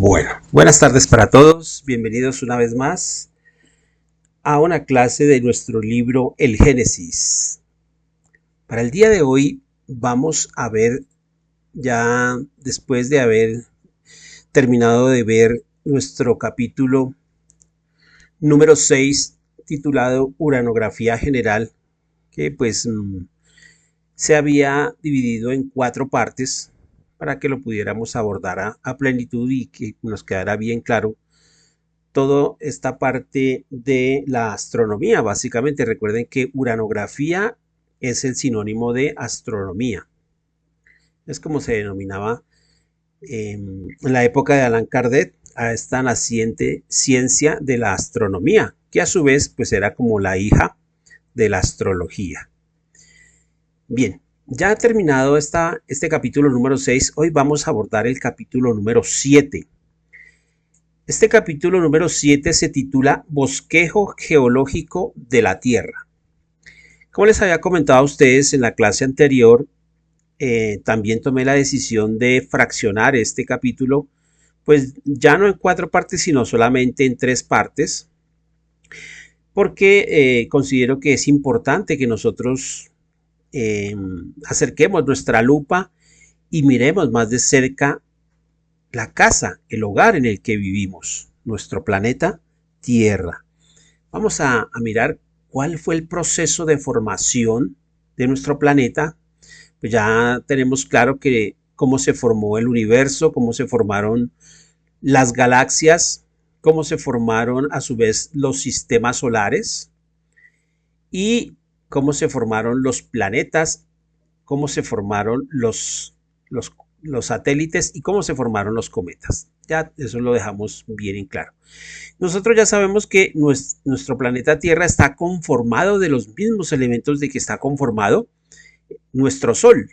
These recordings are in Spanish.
Bueno, buenas tardes para todos. Bienvenidos una vez más a una clase de nuestro libro El Génesis. Para el día de hoy vamos a ver, ya después de haber terminado de ver nuestro capítulo número 6 titulado Uranografía General, que se había dividido en 4 partes para que lo pudiéramos abordar a plenitud y que nos quedara bien claro toda esta parte de la astronomía. Básicamente recuerden que uranografía es el sinónimo de astronomía. Es como se denominaba en la época de Allan Kardec a esta naciente ciencia de la astronomía, que a su vez pues era como la hija de la astrología. Bien, ya terminado este capítulo número 6, hoy vamos a abordar el capítulo número 7. Este capítulo número 7 se titula Bosquejo geológico de la Tierra. Como les había comentado a ustedes en la clase anterior, también tomé la decisión de fraccionar este capítulo, pues ya no en 4 partes, sino solamente en 3 partes, porque considero que es importante que nosotros acerquemos nuestra lupa y miremos más de cerca la casa, el hogar en el que vivimos, nuestro planeta Tierra. Vamos a mirar cuál fue el proceso de formación de nuestro planeta. Pues ya tenemos claro que cómo se formó el universo, cómo se formaron las galaxias, cómo se formaron a su vez los sistemas solares y cómo se formaron los planetas, cómo se formaron los satélites y cómo se formaron los cometas. Ya eso lo dejamos bien en claro. Nosotros ya sabemos que nuestro planeta Tierra está conformado de los mismos elementos de que está conformado nuestro Sol.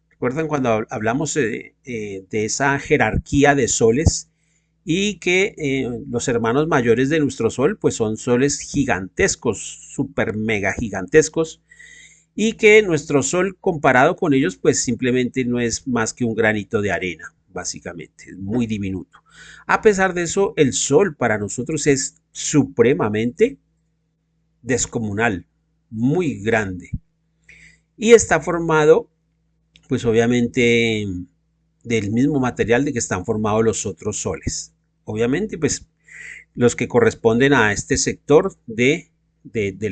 ¿Recuerdan cuando hablamos de esa jerarquía de soles? Y que los hermanos mayores de nuestro Sol pues son soles gigantescos, super mega gigantescos, y que nuestro Sol comparado con ellos pues simplemente no es más que un granito de arena, básicamente, es muy diminuto. A pesar de eso, el Sol para nosotros es supremamente descomunal, muy grande, y está formado pues obviamente del mismo material de que están formados los otros soles. Obviamente pues los que corresponden a este sector del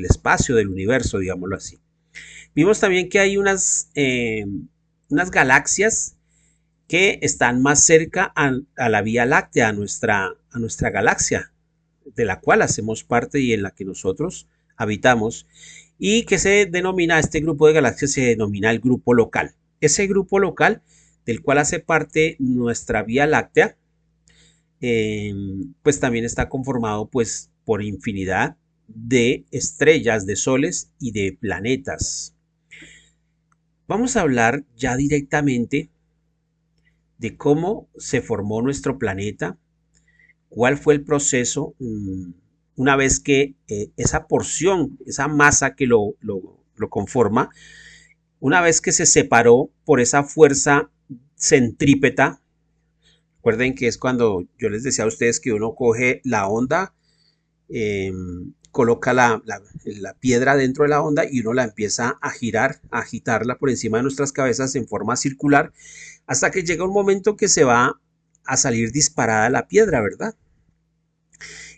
espacio, del universo, digámoslo así. Vimos también que hay unas galaxias que están más cerca a la Vía Láctea, a nuestra galaxia, de la cual hacemos parte y en la que nosotros habitamos, y que este grupo de galaxias se denomina el grupo local. Ese grupo local del cual hace parte nuestra Vía Láctea, pues también está conformado pues por infinidad de estrellas, de soles y de planetas. Vamos a hablar ya directamente de cómo se formó nuestro planeta, cuál fue el proceso una vez que esa porción, esa masa que lo conforma, una vez que se separó por esa fuerza centrípeta. Recuerden que es cuando yo les decía a ustedes que uno coge la onda, coloca la piedra dentro de la onda y uno la empieza a girar, a agitarla por encima de nuestras cabezas en forma circular, hasta que llega un momento que se va a salir disparada la piedra, ¿verdad?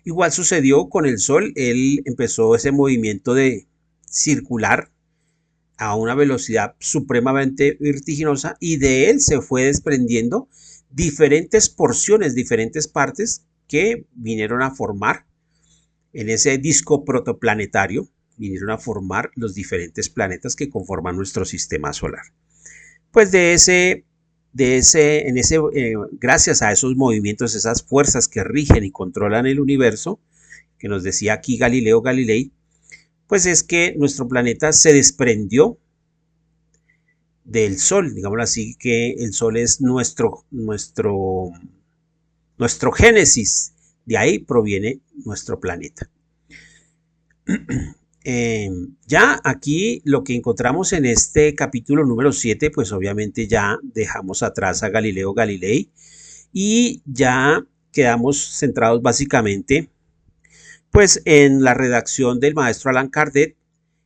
Igual sucedió con el Sol. Él empezó ese movimiento de circular a una velocidad supremamente vertiginosa y de él se fue desprendiendo diferentes porciones, diferentes partes que vinieron a formar en ese disco protoplanetario, vinieron a formar los diferentes planetas que conforman nuestro sistema solar. Pues gracias a esos movimientos, esas fuerzas que rigen y controlan el universo, que nos decía aquí Galileo Galilei, pues es que nuestro planeta se desprendió del Sol, digámoslo así, que el Sol es nuestro génesis, de ahí proviene nuestro planeta. Ya aquí lo que encontramos en este capítulo número 7, pues obviamente ya dejamos atrás a Galileo Galilei y ya quedamos centrados básicamente pues en la redacción del maestro Allan Kardec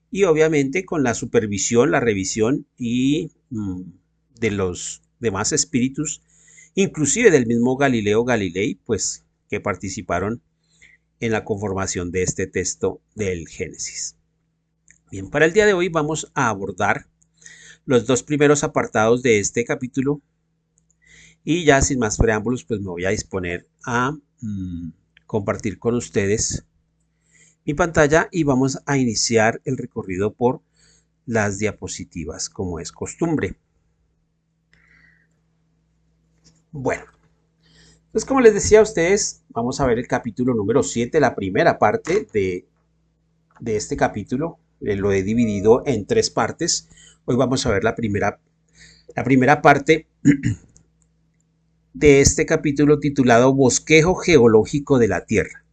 y obviamente con la supervisión, la revisión y de los demás espíritus, inclusive del mismo Galileo Galilei, pues que participaron en la conformación de este texto del Génesis. Bien, para el día de hoy vamos a abordar los dos primeros apartados de este capítulo y ya sin más preámbulos pues me voy a disponer a compartir con ustedes mi pantalla y vamos a iniciar el recorrido por las diapositivas como es costumbre. Bueno, pues como les decía a ustedes, vamos a ver el capítulo número 7, la primera parte de este capítulo. Lo he dividido en 3 partes. Hoy vamos a ver la primera parte de este capítulo titulado Bosquejo Geológico de la Tierra.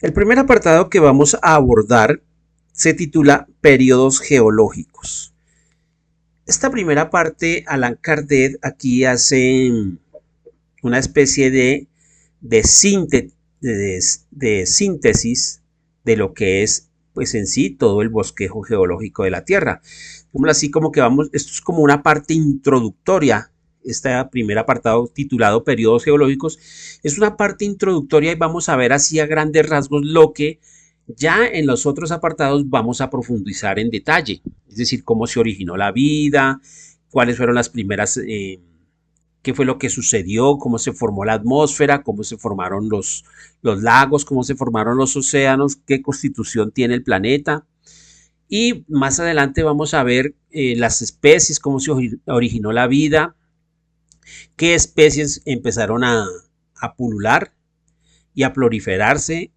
El primer apartado que vamos a abordar se titula Periodos Geológicos. Esta primera parte, Allan Kardec aquí hace una especie de síntesis de lo que es pues en sí todo el bosquejo geológico de la Tierra. Así como que esto es como una parte introductoria. Este primer apartado titulado Periodos Geológicos es una parte introductoria y vamos a ver así a grandes rasgos lo que ya en los otros apartados vamos a profundizar en detalle, es decir, cómo se originó la vida, cuáles fueron las primeras, qué fue lo que sucedió, cómo se formó la atmósfera, cómo se formaron los lagos, cómo se formaron los océanos, qué constitución tiene el planeta. Y más adelante vamos a ver las especies, cómo se originó la vida, qué especies empezaron a pulular y a proliferarse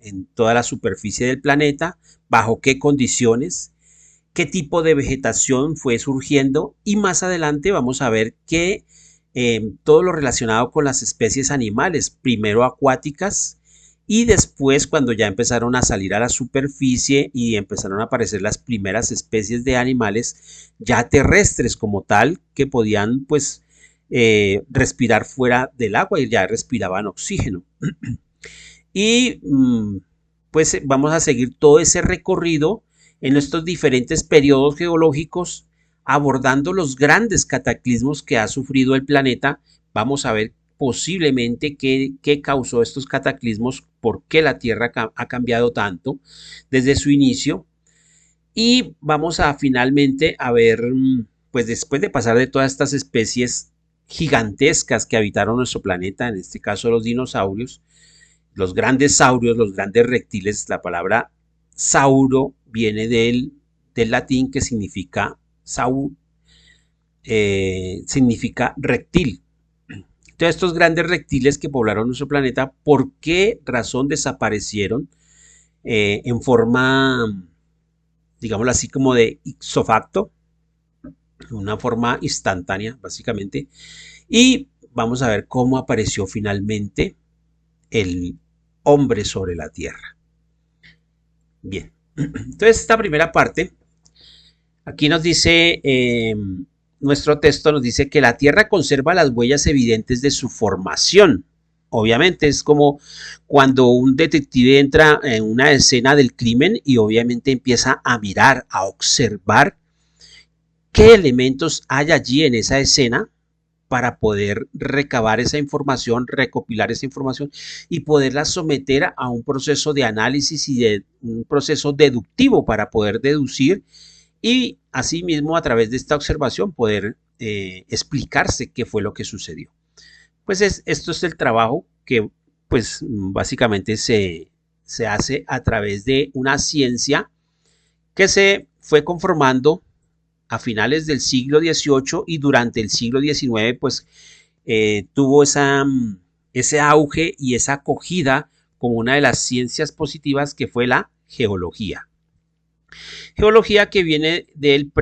en toda la superficie del planeta, bajo qué condiciones, qué tipo de vegetación fue surgiendo y más adelante vamos a ver que todo lo relacionado con las especies animales, primero acuáticas y después cuando ya empezaron a salir a la superficie y empezaron a aparecer las primeras especies de animales ya terrestres como tal que podían pues respirar fuera del agua y ya respiraban oxígeno. Y pues vamos a seguir todo ese recorrido en estos diferentes periodos geológicos abordando los grandes cataclismos que ha sufrido el planeta. Vamos a ver posiblemente qué causó estos cataclismos, por qué la Tierra ha cambiado tanto desde su inicio. Y vamos a finalmente a ver, pues después de pasar de todas estas especies gigantescas que habitaron nuestro planeta, en este caso los dinosaurios, los grandes saurios, los grandes reptiles, la palabra sauro viene del latín que significa significa reptil. Entonces estos grandes reptiles que poblaron nuestro planeta, ¿por qué razón desaparecieron en forma, digámoslo así, como de ipso facto? Una forma instantánea, básicamente. Y vamos a ver cómo apareció finalmente el hombre sobre la tierra. Bien, entonces esta primera parte, aquí nos dice, nuestro texto nos dice que la tierra conserva las huellas evidentes de su formación. Obviamente es como cuando un detective entra en una escena del crimen y obviamente empieza a mirar, a observar qué elementos hay allí en esa escena para poder recabar esa información, recopilar esa información y poderla someter a un proceso de análisis y de un proceso deductivo para poder deducir y asimismo a través de esta observación poder explicarse qué fue lo que sucedió. Pues esto es el trabajo que pues básicamente se hace a través de una ciencia que se fue conformando a finales del siglo XVIII y durante el siglo XIX pues tuvo ese auge y esa acogida como una de las ciencias positivas que fue la geología. Geología que viene del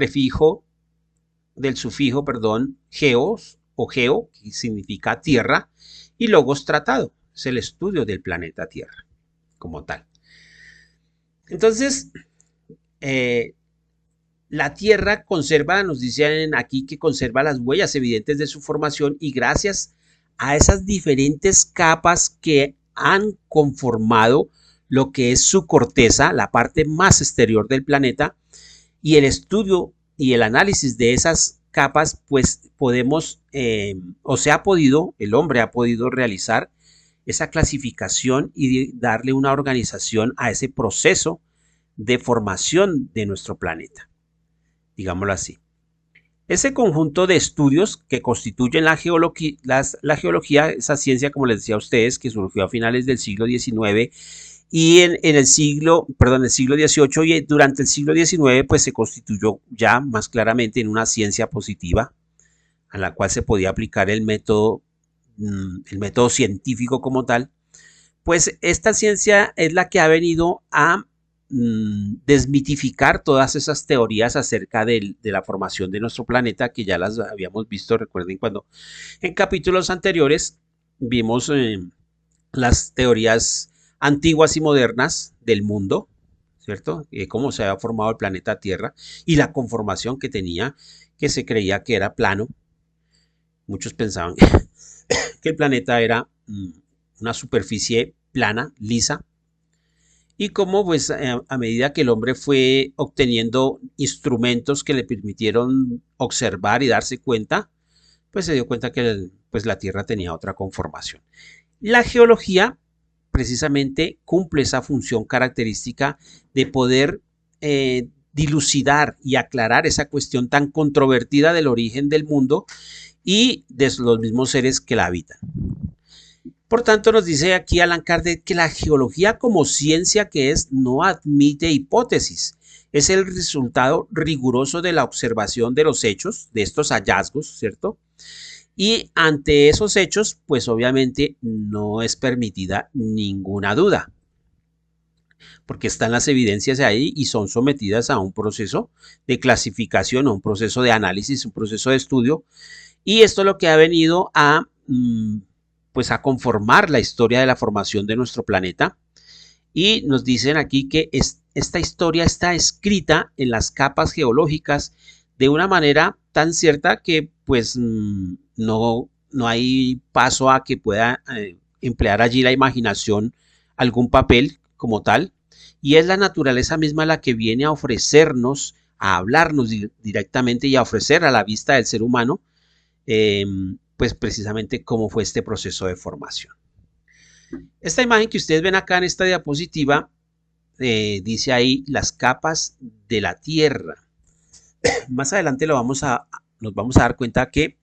sufijo, geos o geo, que significa tierra, y logos tratado, es el estudio del planeta Tierra como tal. Entonces, la Tierra conserva, nos dicen aquí que conserva las huellas evidentes de su formación y gracias a esas diferentes capas que han conformado lo que es su corteza, la parte más exterior del planeta, y el estudio y el análisis de esas capas, pues podemos, o se ha podido, el hombre ha podido realizar esa clasificación y darle una organización a ese proceso de formación de nuestro planeta, digámoslo así. Ese conjunto de estudios que constituyen la geología, esa ciencia, como les decía a ustedes, que surgió a finales del siglo XIX y en el siglo XVIII, y durante el siglo XIX pues se constituyó ya más claramente en una ciencia positiva a la cual se podía aplicar el método científico como tal. Pues esta ciencia es la que ha venido a desmitificar todas esas teorías acerca de la formación de nuestro planeta, que ya las habíamos visto. Recuerden cuando en capítulos anteriores vimos las teorías antiguas y modernas del mundo, ¿cierto? Cómo se había formado el planeta Tierra y la conformación que tenía, que se creía que era plano. Muchos pensaban que el planeta era una superficie plana, lisa, y cómo pues a medida que el hombre fue obteniendo instrumentos que le permitieron observar y darse cuenta, pues se dio cuenta que pues la Tierra tenía otra conformación. La geología precisamente cumple esa función característica de poder dilucidar y aclarar esa cuestión tan controvertida del origen del mundo y de los mismos seres que la habitan. Por tanto, nos dice aquí Allan Kardec que la geología como ciencia que es no admite hipótesis. Es el resultado riguroso de la observación de los hechos, de estos hallazgos, ¿cierto? Y ante esos hechos, pues obviamente no es permitida ninguna duda, porque están las evidencias ahí y son sometidas a un proceso de clasificación, a un proceso de análisis, un proceso de estudio. Y esto es lo que ha venido a pues a conformar la historia de la formación de nuestro planeta. Y nos dicen aquí que esta historia está escrita en las capas geológicas de una manera tan cierta que pues no hay paso a que pueda emplear allí la imaginación algún papel como tal, y es la naturaleza misma la que viene a ofrecernos, a hablarnos directamente y a ofrecer a la vista del ser humano pues precisamente cómo fue este proceso de formación. Esta imagen que ustedes ven acá en esta diapositiva dice ahí las capas de la Tierra. Más adelante nos vamos a dar cuenta que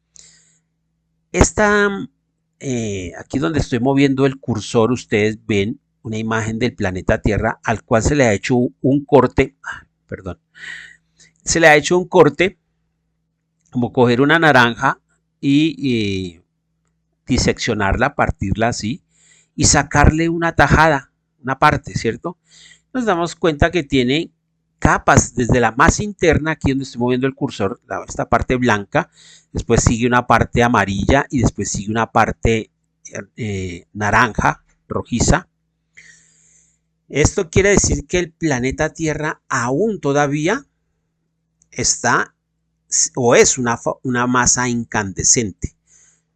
aquí donde estoy moviendo el cursor, ustedes ven una imagen del planeta Tierra al cual se le ha hecho un corte, se le ha hecho un corte como coger una naranja y diseccionarla, partirla así y sacarle una tajada, una parte, ¿cierto? Nos damos cuenta que tiene capas desde la más interna, aquí donde estoy moviendo el cursor, esta parte blanca, después sigue una parte amarilla y después sigue una parte naranja, rojiza. Esto quiere decir que el planeta Tierra aún todavía está o es una masa incandescente.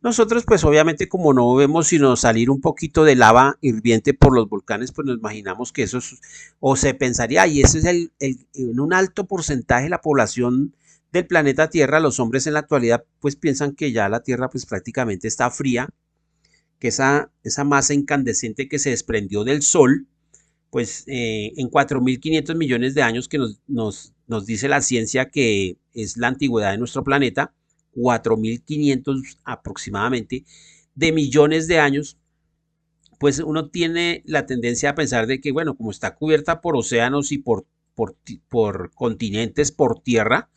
Nosotros pues obviamente como no vemos sino salir un poquito de lava hirviente por los volcanes, pues nos imaginamos que eso es, o se pensaría, y ese es en un alto porcentaje de la población del planeta Tierra, los hombres en la actualidad pues piensan que ya la Tierra pues prácticamente está fría, que esa masa incandescente que se desprendió del Sol, pues en 4.500 millones de años que nos dice la ciencia que es la antigüedad de nuestro planeta, 4.500 aproximadamente de millones de años, pues uno tiene la tendencia a pensar de que, bueno, como está cubierta por océanos y por continentes, por tierra,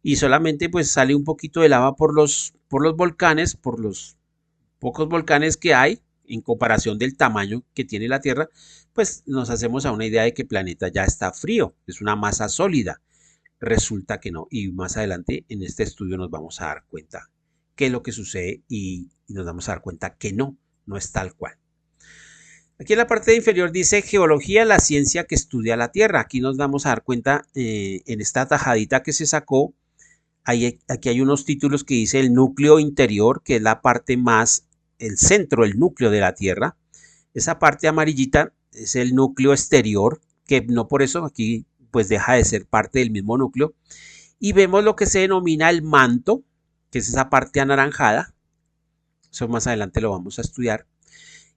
y solamente pues sale un poquito de lava por los volcanes, por los pocos volcanes que hay, en comparación del tamaño que tiene la Tierra, pues nos hacemos a una idea de que el planeta ya está frío, es una masa sólida. Resulta que no, y más adelante en este estudio nos vamos a dar cuenta qué es lo que sucede y nos vamos a dar cuenta que no es tal cual. Aquí en la parte inferior dice geología, la ciencia que estudia la Tierra. Aquí nos vamos a dar cuenta en esta tajadita que se sacó, aquí hay unos títulos que dice el núcleo interior, que es la parte más el centro, el núcleo de la Tierra. Esa parte amarillita es el núcleo exterior, que no por eso aquí pues deja de ser parte del mismo núcleo. Y vemos lo que se denomina el manto, que es esa parte anaranjada. Eso más adelante lo vamos a estudiar.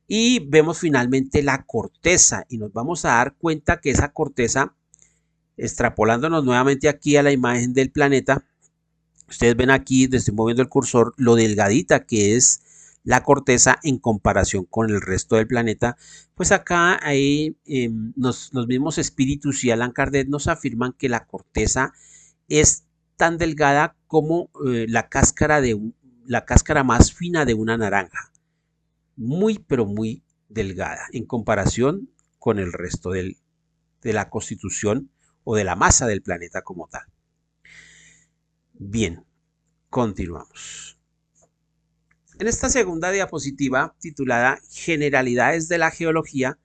Y vemos finalmente la corteza y nos vamos a dar cuenta que esa corteza, extrapolándonos nuevamente aquí a la imagen del planeta, ustedes ven aquí, estoy moviendo el cursor, lo delgadita que es la corteza en comparación con el resto del planeta. Pues acá hay, los mismos espíritus y Allan Kardec nos afirman que la corteza es tan delgada como la cáscara más fina de una naranja. Muy, pero muy delgada en comparación con el resto de la constitución o de la masa del planeta como tal. Bien, continuamos. En esta segunda diapositiva titulada Generalidades de la Geología,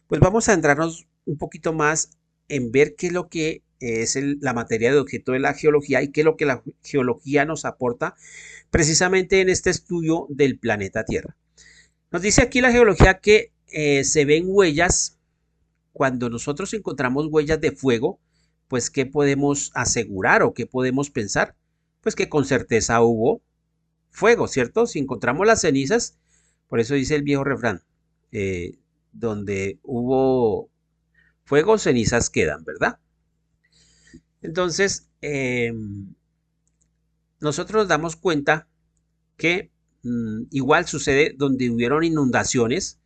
pues vamos a adentrarnos un poquito más en ver qué es lo que es la materia de objeto de la geología y qué es lo que la geología nos aporta precisamente en este estudio del planeta Tierra. Nos dice aquí la geología que se ven huellas. Cuando nosotros encontramos huellas de fuego, pues ¿qué podemos asegurar o qué podemos pensar? Pues que con certeza hubo fuego, ¿cierto? Si encontramos las cenizas, por eso dice el viejo refrán, donde hubo fuego, cenizas quedan, ¿verdad? Entonces, nosotros nos damos cuenta que igual sucede donde hubieron inundaciones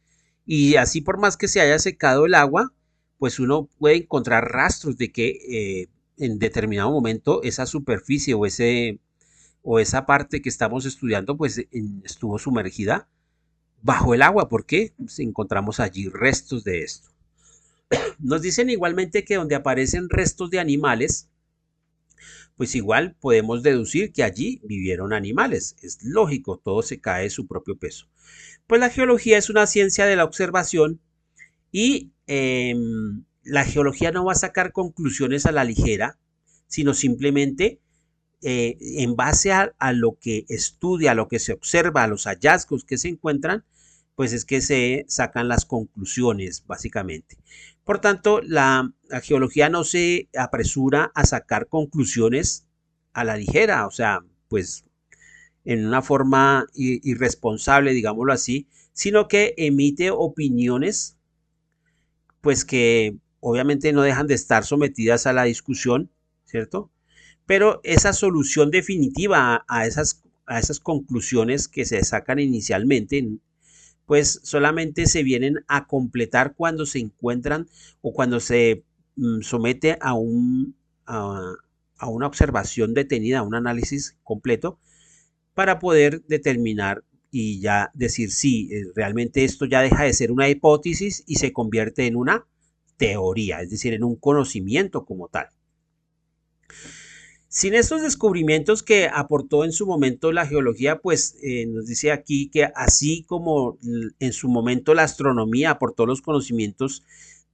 y así por más que se haya secado el agua, pues uno puede encontrar rastros de que en determinado momento esa superficie o esa parte que estamos estudiando pues estuvo sumergida bajo el agua. ¿Por qué? Pues encontramos allí restos de esto. Nos dicen igualmente que donde aparecen restos de animales, pues igual podemos deducir que allí vivieron animales. Es lógico, todo se cae de su propio peso. Pues la geología es una ciencia de la observación y la geología no va a sacar conclusiones a la ligera, sino simplemente en base a lo que estudia, a lo que se observa, a los hallazgos que se encuentran, pues es que se sacan las conclusiones, básicamente. Por tanto, la geología no se apresura a sacar conclusiones a la ligera, o sea, pues en una forma irresponsable, digámoslo así, sino que emite opiniones, pues que obviamente no dejan de estar sometidas a la discusión, ¿cierto? Pero esa solución definitiva a esas conclusiones que se sacan inicialmente, pues solamente se vienen a completar cuando se encuentran o cuando se somete a una observación detenida, a un análisis completo, para poder determinar y ya decir si realmente esto ya deja de ser una hipótesis y se convierte en una teoría, es decir, en un conocimiento como tal. Sin estos descubrimientos que aportó en su momento la geología, pues nos dice aquí que así como en su momento la astronomía aportó los conocimientos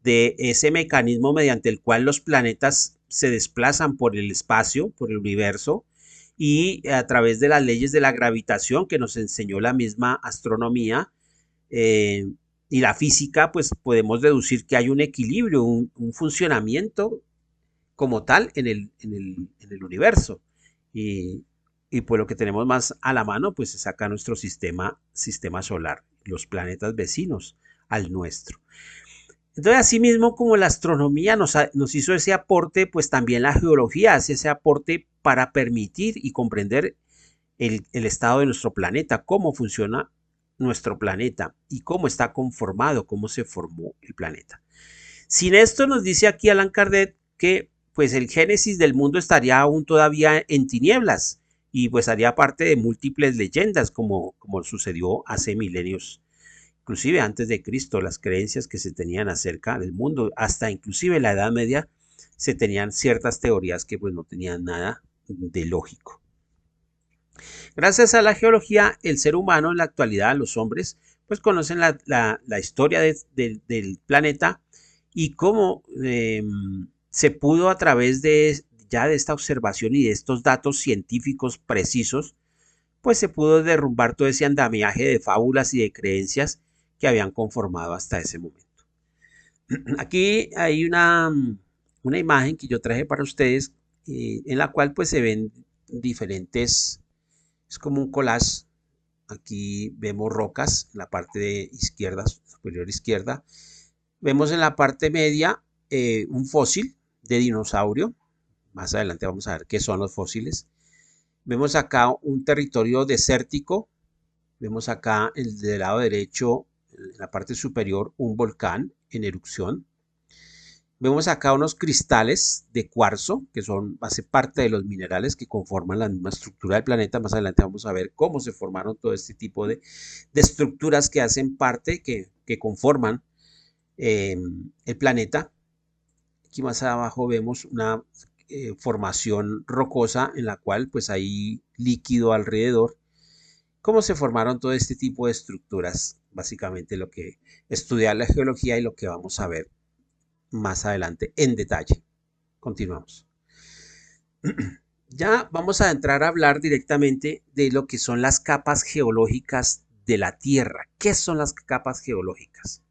de ese mecanismo mediante el cual los planetas se desplazan por el espacio, por el universo, y a través de las leyes de la gravitación que nos enseñó la misma astronomía y la física, pues podemos deducir que hay un equilibrio, un funcionamiento como tal en el universo. Y, y pues lo que tenemos más a la mano, pues es acá nuestro sistema solar, los planetas vecinos al nuestro. Entonces, así mismo como la astronomía nos hizo ese aporte, pues también la geología hace ese aporte para permitir y comprender el estado de nuestro planeta, cómo funciona nuestro planeta y cómo está conformado, cómo se formó el planeta. Sin esto nos dice aquí Allan Kardec que pues el génesis del mundo estaría aún todavía en tinieblas y pues haría parte de múltiples leyendas como sucedió hace milenios, inclusive antes de Cristo, las creencias que se tenían acerca del mundo, hasta inclusive en la Edad Media se tenían ciertas teorías que pues no tenían nada de lógico. Gracias a la geología, el ser humano en la actualidad, los hombres, pues conocen la historia del planeta y cómo se pudo a través de esta observación y de estos datos científicos precisos, pues se pudo derrumbar todo ese andamiaje de fábulas y de creencias que habían conformado hasta ese momento. Aquí hay una imagen que yo traje para ustedes, en la cual pues se ven diferentes, es como un collage. Aquí vemos rocas en la parte de izquierda, superior izquierda. Vemos en la parte media un fósil de dinosaurio. Más adelante vamos a ver qué son los fósiles. Vemos acá un territorio desértico. Vemos acá del lado derecho, en la parte superior, un volcán en erupción. Vemos acá unos cristales de cuarzo, que hace parte de los minerales que conforman la misma estructura del planeta. Más adelante vamos a ver cómo se formaron todo este tipo de estructuras que hacen parte, que conforman el planeta. Aquí más abajo vemos una formación rocosa en la cual pues hay líquido alrededor. Cómo se formaron todo este tipo de estructuras, básicamente lo que estudia la geología y lo que vamos a ver más adelante en detalle. Continuamos. Ya vamos a entrar a hablar directamente de lo que son las capas geológicas de la Tierra. ¿Qué son las capas geológicas?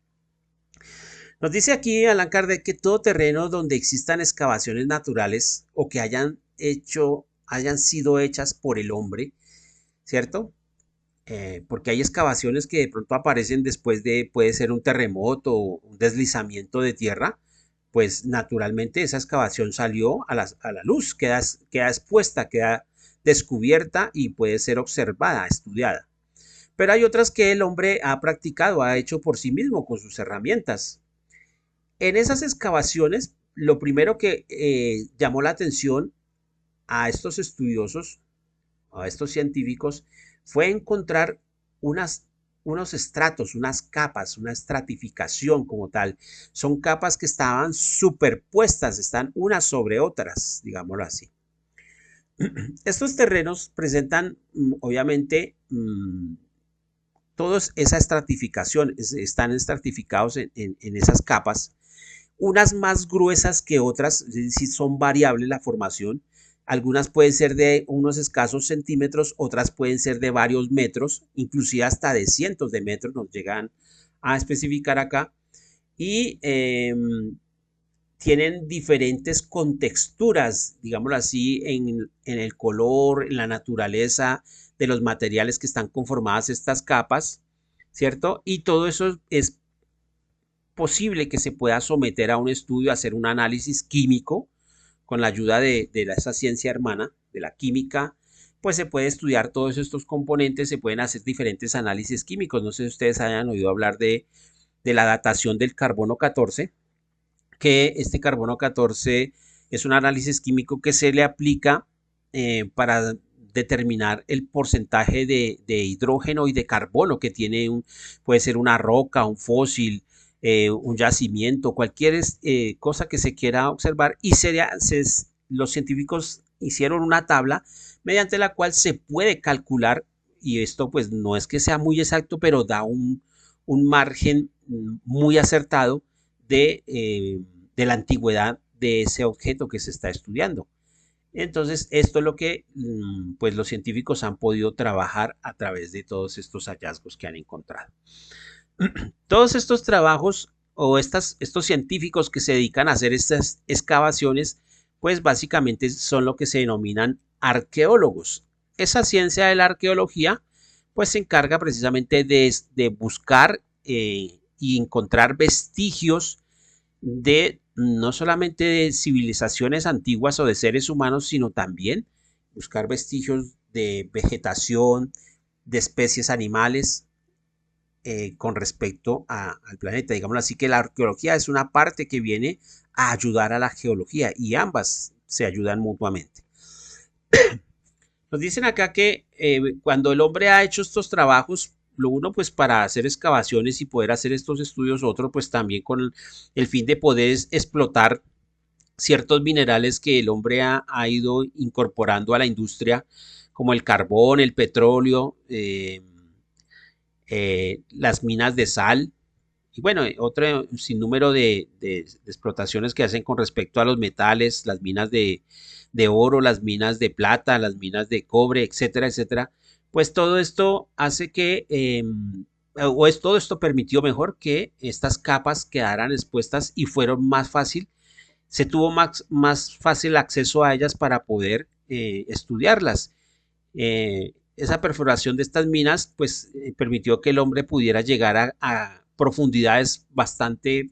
Nos dice aquí Allan Kardec que todo terreno donde existan excavaciones naturales o que hayan sido hechas por el hombre, ¿cierto? Porque hay excavaciones que de pronto aparecen después de, puede ser un terremoto o un deslizamiento de tierra, pues naturalmente esa excavación salió a la luz, queda expuesta, queda descubierta y puede ser observada, estudiada. Pero hay otras que el hombre ha practicado, ha hecho por sí mismo con sus herramientas. En esas excavaciones, lo primero que llamó la atención a estos estudiosos, a estos científicos, fue encontrar unos estratos, unas capas, una estratificación como tal. Son capas que estaban superpuestas, están unas sobre otras, digámoslo así. Estos terrenos presentan, obviamente, toda esa estratificación, están estratificados en esas capas, unas más gruesas que otras, es decir, son variables la formación. Algunas pueden ser de unos escasos centímetros, otras pueden ser de varios metros, inclusive hasta de cientos de metros nos llegan a especificar acá. Y tienen diferentes contexturas, digámoslo así, en el color, en la naturaleza de los materiales que están conformadas estas capas, ¿cierto? Y todo eso es posible que se pueda someter a un estudio, hacer un análisis químico con la ayuda de esa ciencia hermana, de la química, pues se puede estudiar todos estos componentes, se pueden hacer diferentes análisis químicos. No sé si ustedes hayan oído hablar de la datación del carbono 14, que este carbono 14 es un análisis químico que se le aplica para determinar el porcentaje de hidrógeno y de carbono que tiene puede ser una roca, un fósil, un yacimiento, cualquier cosa que se quiera observar, y los científicos hicieron una tabla mediante la cual se puede calcular, y esto pues no es que sea muy exacto, pero da un margen muy acertado de la antigüedad de ese objeto que se está estudiando. Entonces, esto es lo que pues los científicos han podido trabajar a través de todos estos hallazgos que han encontrado. Todos estos trabajos o estos científicos que se dedican a hacer estas excavaciones, pues básicamente son lo que se denominan arqueólogos. Esa ciencia de la arqueología, pues se encarga precisamente de buscar y encontrar vestigios de no solamente de civilizaciones antiguas o de seres humanos, sino también buscar vestigios de vegetación, de especies animales con respecto al planeta. Digámoslo así, que la arqueología es una parte que viene a ayudar a la geología y ambas se ayudan mutuamente. Nos dicen acá que cuando el hombre ha hecho estos trabajos, lo uno pues para hacer excavaciones y poder hacer estos estudios, otro pues también con el fin de poder explotar ciertos minerales que el hombre ha ido incorporando a la industria, como el carbón, el petróleo, las minas de sal, y bueno, otro sinnúmero de explotaciones que hacen con respecto a los metales, las minas de oro, las minas de plata, las minas de cobre, etcétera, etcétera, Pues todo esto hace que, todo esto permitió mejor que estas capas quedaran expuestas y fueron más fácil, se tuvo más fácil acceso a ellas para poder estudiarlas. Esa perforación de estas minas pues permitió que el hombre pudiera llegar a profundidades bastante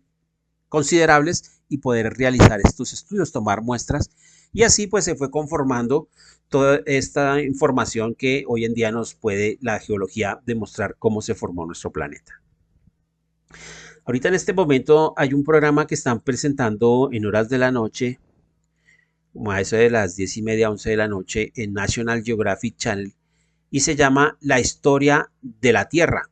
considerables y poder realizar estos estudios, tomar muestras y así pues se fue conformando toda esta información que hoy en día nos puede la geología demostrar cómo se formó nuestro planeta. Ahorita en este momento hay un programa que están presentando en horas de la noche, como a eso de las 10:30, 11 de la noche, en National Geographic Channel, y se llama La historia de la Tierra.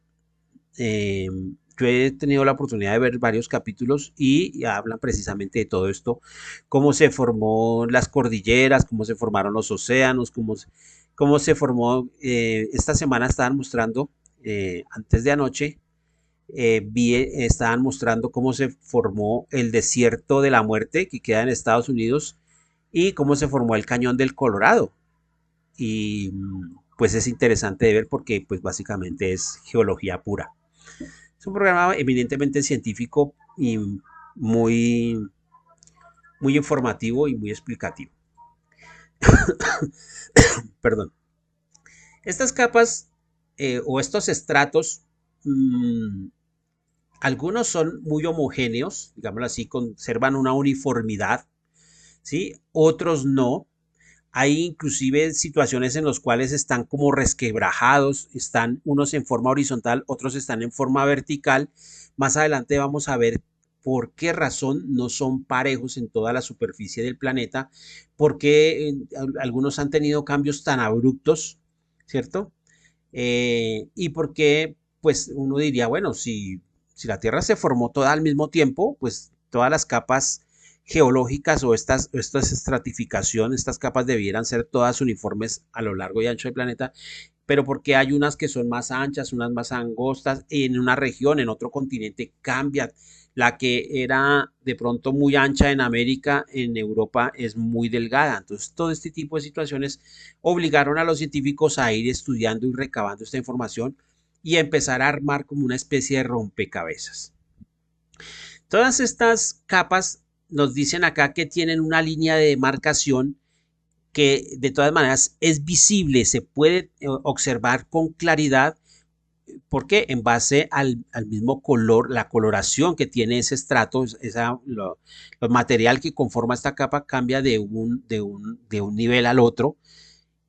Yo he tenido la oportunidad de ver varios capítulos y hablan precisamente de todo esto, cómo se formó las cordilleras, cómo se formaron los océanos, cómo se formó, esta semana estaban mostrando, antes de anoche, estaban mostrando cómo se formó el desierto de la muerte que queda en Estados Unidos y cómo se formó el cañón del Colorado. Y pues es interesante de ver porque pues básicamente es geología pura. Es un programa eminentemente científico y muy, muy informativo y muy explicativo. Perdón. Estas capas o estos estratos, mmm, algunos son muy homogéneos, digámoslo así, conservan una uniformidad, ¿sí? Otros no. Hay inclusive situaciones en las cuales están como resquebrajados, están unos en forma horizontal, otros están en forma vertical. Más adelante vamos a ver por qué razón no son parejos en toda la superficie del planeta, porque algunos han tenido cambios tan abruptos, ¿cierto? Y porque, pues uno diría, bueno, si la Tierra se formó toda al mismo tiempo, pues todas las capas geológicas o estas estratificación, estas capas debieran ser todas uniformes a lo largo y ancho del planeta, pero porque hay unas que son más anchas, unas más angostas, y en una región, en otro continente cambia. La que era de pronto muy ancha en América, en Europa es muy delgada. Entonces, todo este tipo de situaciones obligaron a los científicos a ir estudiando y recabando esta información y a empezar a armar como una especie de rompecabezas. Todas estas capas nos dicen acá que tienen una línea de demarcación que de todas maneras es visible, se puede observar con claridad porque en base al mismo color, la coloración que tiene ese estrato, lo material que conforma esta capa cambia de un nivel al otro.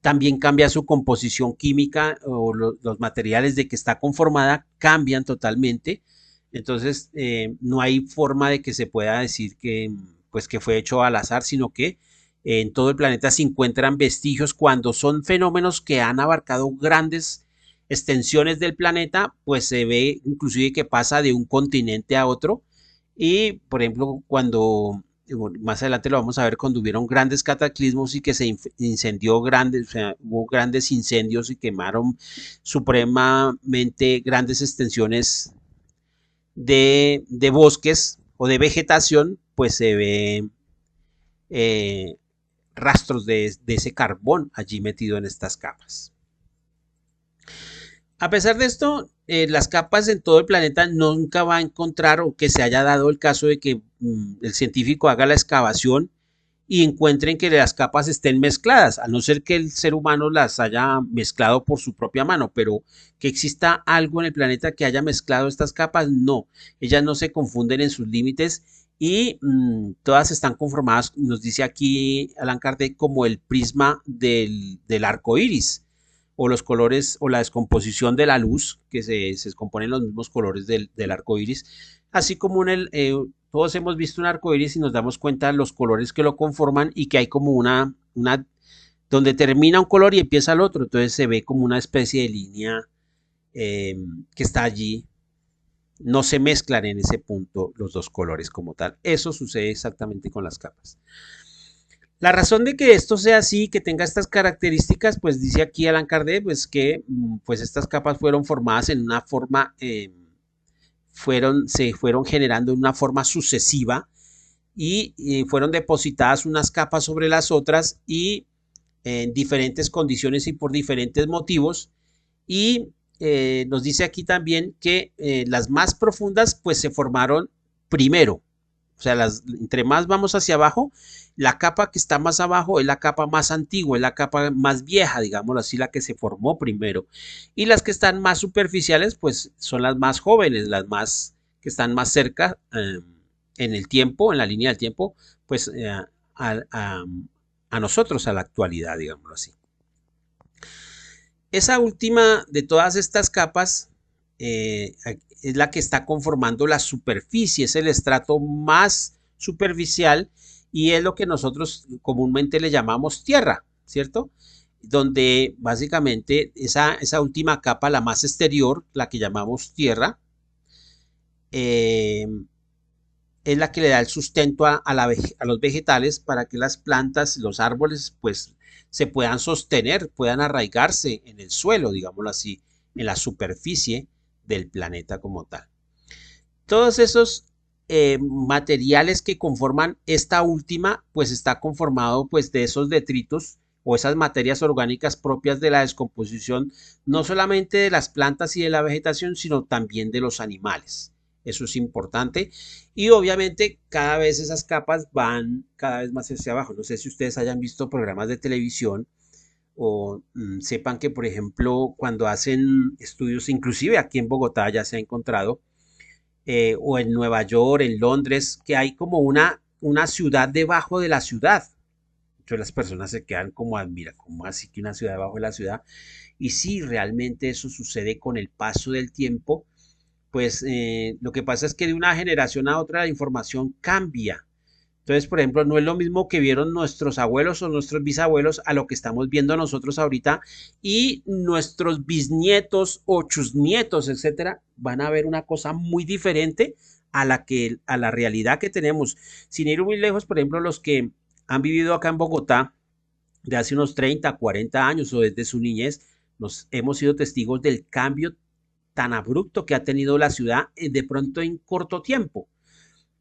También cambia su composición química o los materiales de que está conformada cambian totalmente. Entonces, no hay forma de que se pueda decir que, pues, que fue hecho al azar, sino que en todo el planeta se encuentran vestigios cuando son fenómenos que han abarcado grandes extensiones del planeta, pues se ve inclusive que pasa de un continente a otro. Y, por ejemplo, cuando más adelante lo vamos a ver cuando hubieron grandes cataclismos y que se incendió grandes, o sea, hubo grandes incendios y quemaron supremamente grandes extensiones de bosques o de vegetación, pues se ve eh, rastros de ese carbón allí metido en estas capas. A pesar de esto, las capas en todo el planeta nunca va a encontrar o que se haya dado el caso de que el científico haga la excavación y encuentren que las capas estén mezcladas, a no ser que el ser humano las haya mezclado por su propia mano, pero que exista algo en el planeta que haya mezclado estas capas, no, ellas no se confunden en sus límites y todas están conformadas, nos dice aquí Allan Kardec, como el prisma del arco iris o los colores o la descomposición de la luz, que se descomponen los mismos colores del arco iris, así como todos hemos visto un arco iris y nos damos cuenta de los colores que lo conforman y que hay como donde termina un color y empieza el otro, entonces se ve como una especie de línea que está allí, no se mezclan en ese punto los dos colores como tal. Eso sucede exactamente con las capas. La razón de que esto sea así, que tenga estas características, pues dice aquí Allan Kardec, pues que pues estas capas fueron formadas en una forma, se fueron generando en una forma sucesiva y fueron depositadas unas capas sobre las otras y en diferentes condiciones y por diferentes motivos Y nos dice aquí también que las más profundas pues se formaron primero. O sea, entre más vamos hacia abajo, la capa que está más abajo es la capa más antigua, es la capa más vieja, digámoslo así, la que se formó primero. Y las que están más superficiales, pues son las más jóvenes, las más que están más cerca en el tiempo, en la línea del tiempo, pues a nosotros, a la actualidad, digámoslo así. Esa última de todas estas capas es la que está conformando la superficie, es el estrato más superficial y es lo que nosotros comúnmente le llamamos tierra, ¿cierto? Donde básicamente esa última capa, la más exterior, la que llamamos tierra, eh, es la que le da el sustento a los vegetales para que las plantas, los árboles, pues se puedan sostener, puedan arraigarse en el suelo, digámoslo así, en la superficie del planeta como tal. Todos esos materiales que conforman esta última, pues está conformado pues de esos detritos o esas materias orgánicas propias de la descomposición, no solamente de las plantas y de la vegetación, sino también de los animales. Eso es importante. Y obviamente cada vez esas capas van cada vez más hacia abajo. No sé si ustedes hayan visto programas de televisión o sepan que, por ejemplo, cuando hacen estudios, inclusive aquí en Bogotá ya se ha encontrado, o en Nueva York, en Londres, que hay como una ciudad debajo de la ciudad. Entonces las personas se quedan como, mira, ¿cómo así que una ciudad debajo de la ciudad? Y sí, realmente eso sucede con el paso del tiempo, pues lo que pasa es que de una generación a otra la información cambia. Entonces, por ejemplo, no es lo mismo que vieron nuestros abuelos o nuestros bisabuelos a lo que estamos viendo nosotros ahorita y nuestros bisnietos o chusnietos, etcétera, van a ver una cosa muy diferente a la realidad que tenemos. Sin ir muy lejos, por ejemplo, los que han vivido acá en Bogotá de hace unos 30, 40 años o desde su niñez, nos hemos sido testigos del cambio tan abrupto que ha tenido la ciudad de pronto en corto tiempo,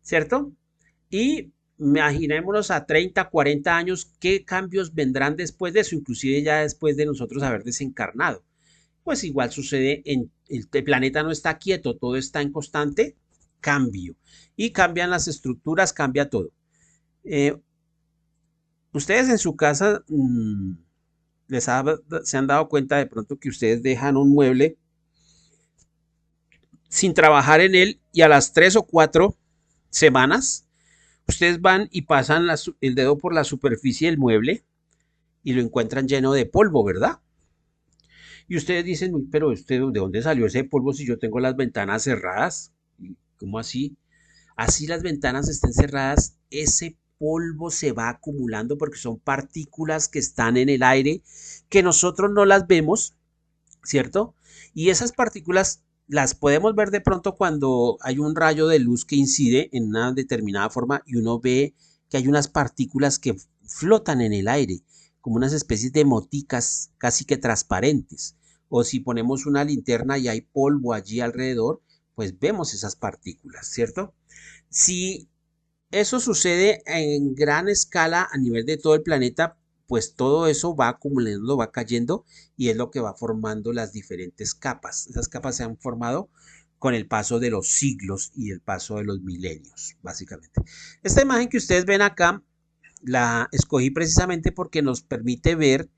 ¿cierto? Y imaginémonos a 30, 40 años, qué cambios vendrán después de eso, inclusive ya después de nosotros haber desencarnado. Pues igual sucede en el planeta no está quieto, todo está en constante cambio y cambian las estructuras, cambia todo. Eh, ustedes en su casa se han dado cuenta de pronto que ustedes dejan un mueble sin trabajar en él y a las 3 o 4 semanas ustedes van y pasan el dedo por la superficie del mueble y lo encuentran lleno de polvo, ¿verdad? Y ustedes dicen, pero usted, ¿de dónde salió ese polvo si yo tengo las ventanas cerradas? ¿Cómo así? Así las ventanas estén cerradas, ese polvo se va acumulando porque son partículas que están en el aire que nosotros no las vemos, ¿cierto? Y esas partículas las podemos ver de pronto cuando hay un rayo de luz que incide en una determinada forma y uno ve que hay unas partículas que flotan en el aire, como unas especies de moticas casi que transparentes. O si ponemos una linterna y hay polvo allí alrededor, pues vemos esas partículas, ¿cierto? Si eso sucede en gran escala a nivel de todo el planeta, pues todo eso va acumulando, va cayendo y es lo que va formando las diferentes capas. Esas capas se han formado con el paso de los siglos y el paso de los milenios, básicamente. Esta imagen que ustedes ven acá la escogí precisamente porque nos permite ver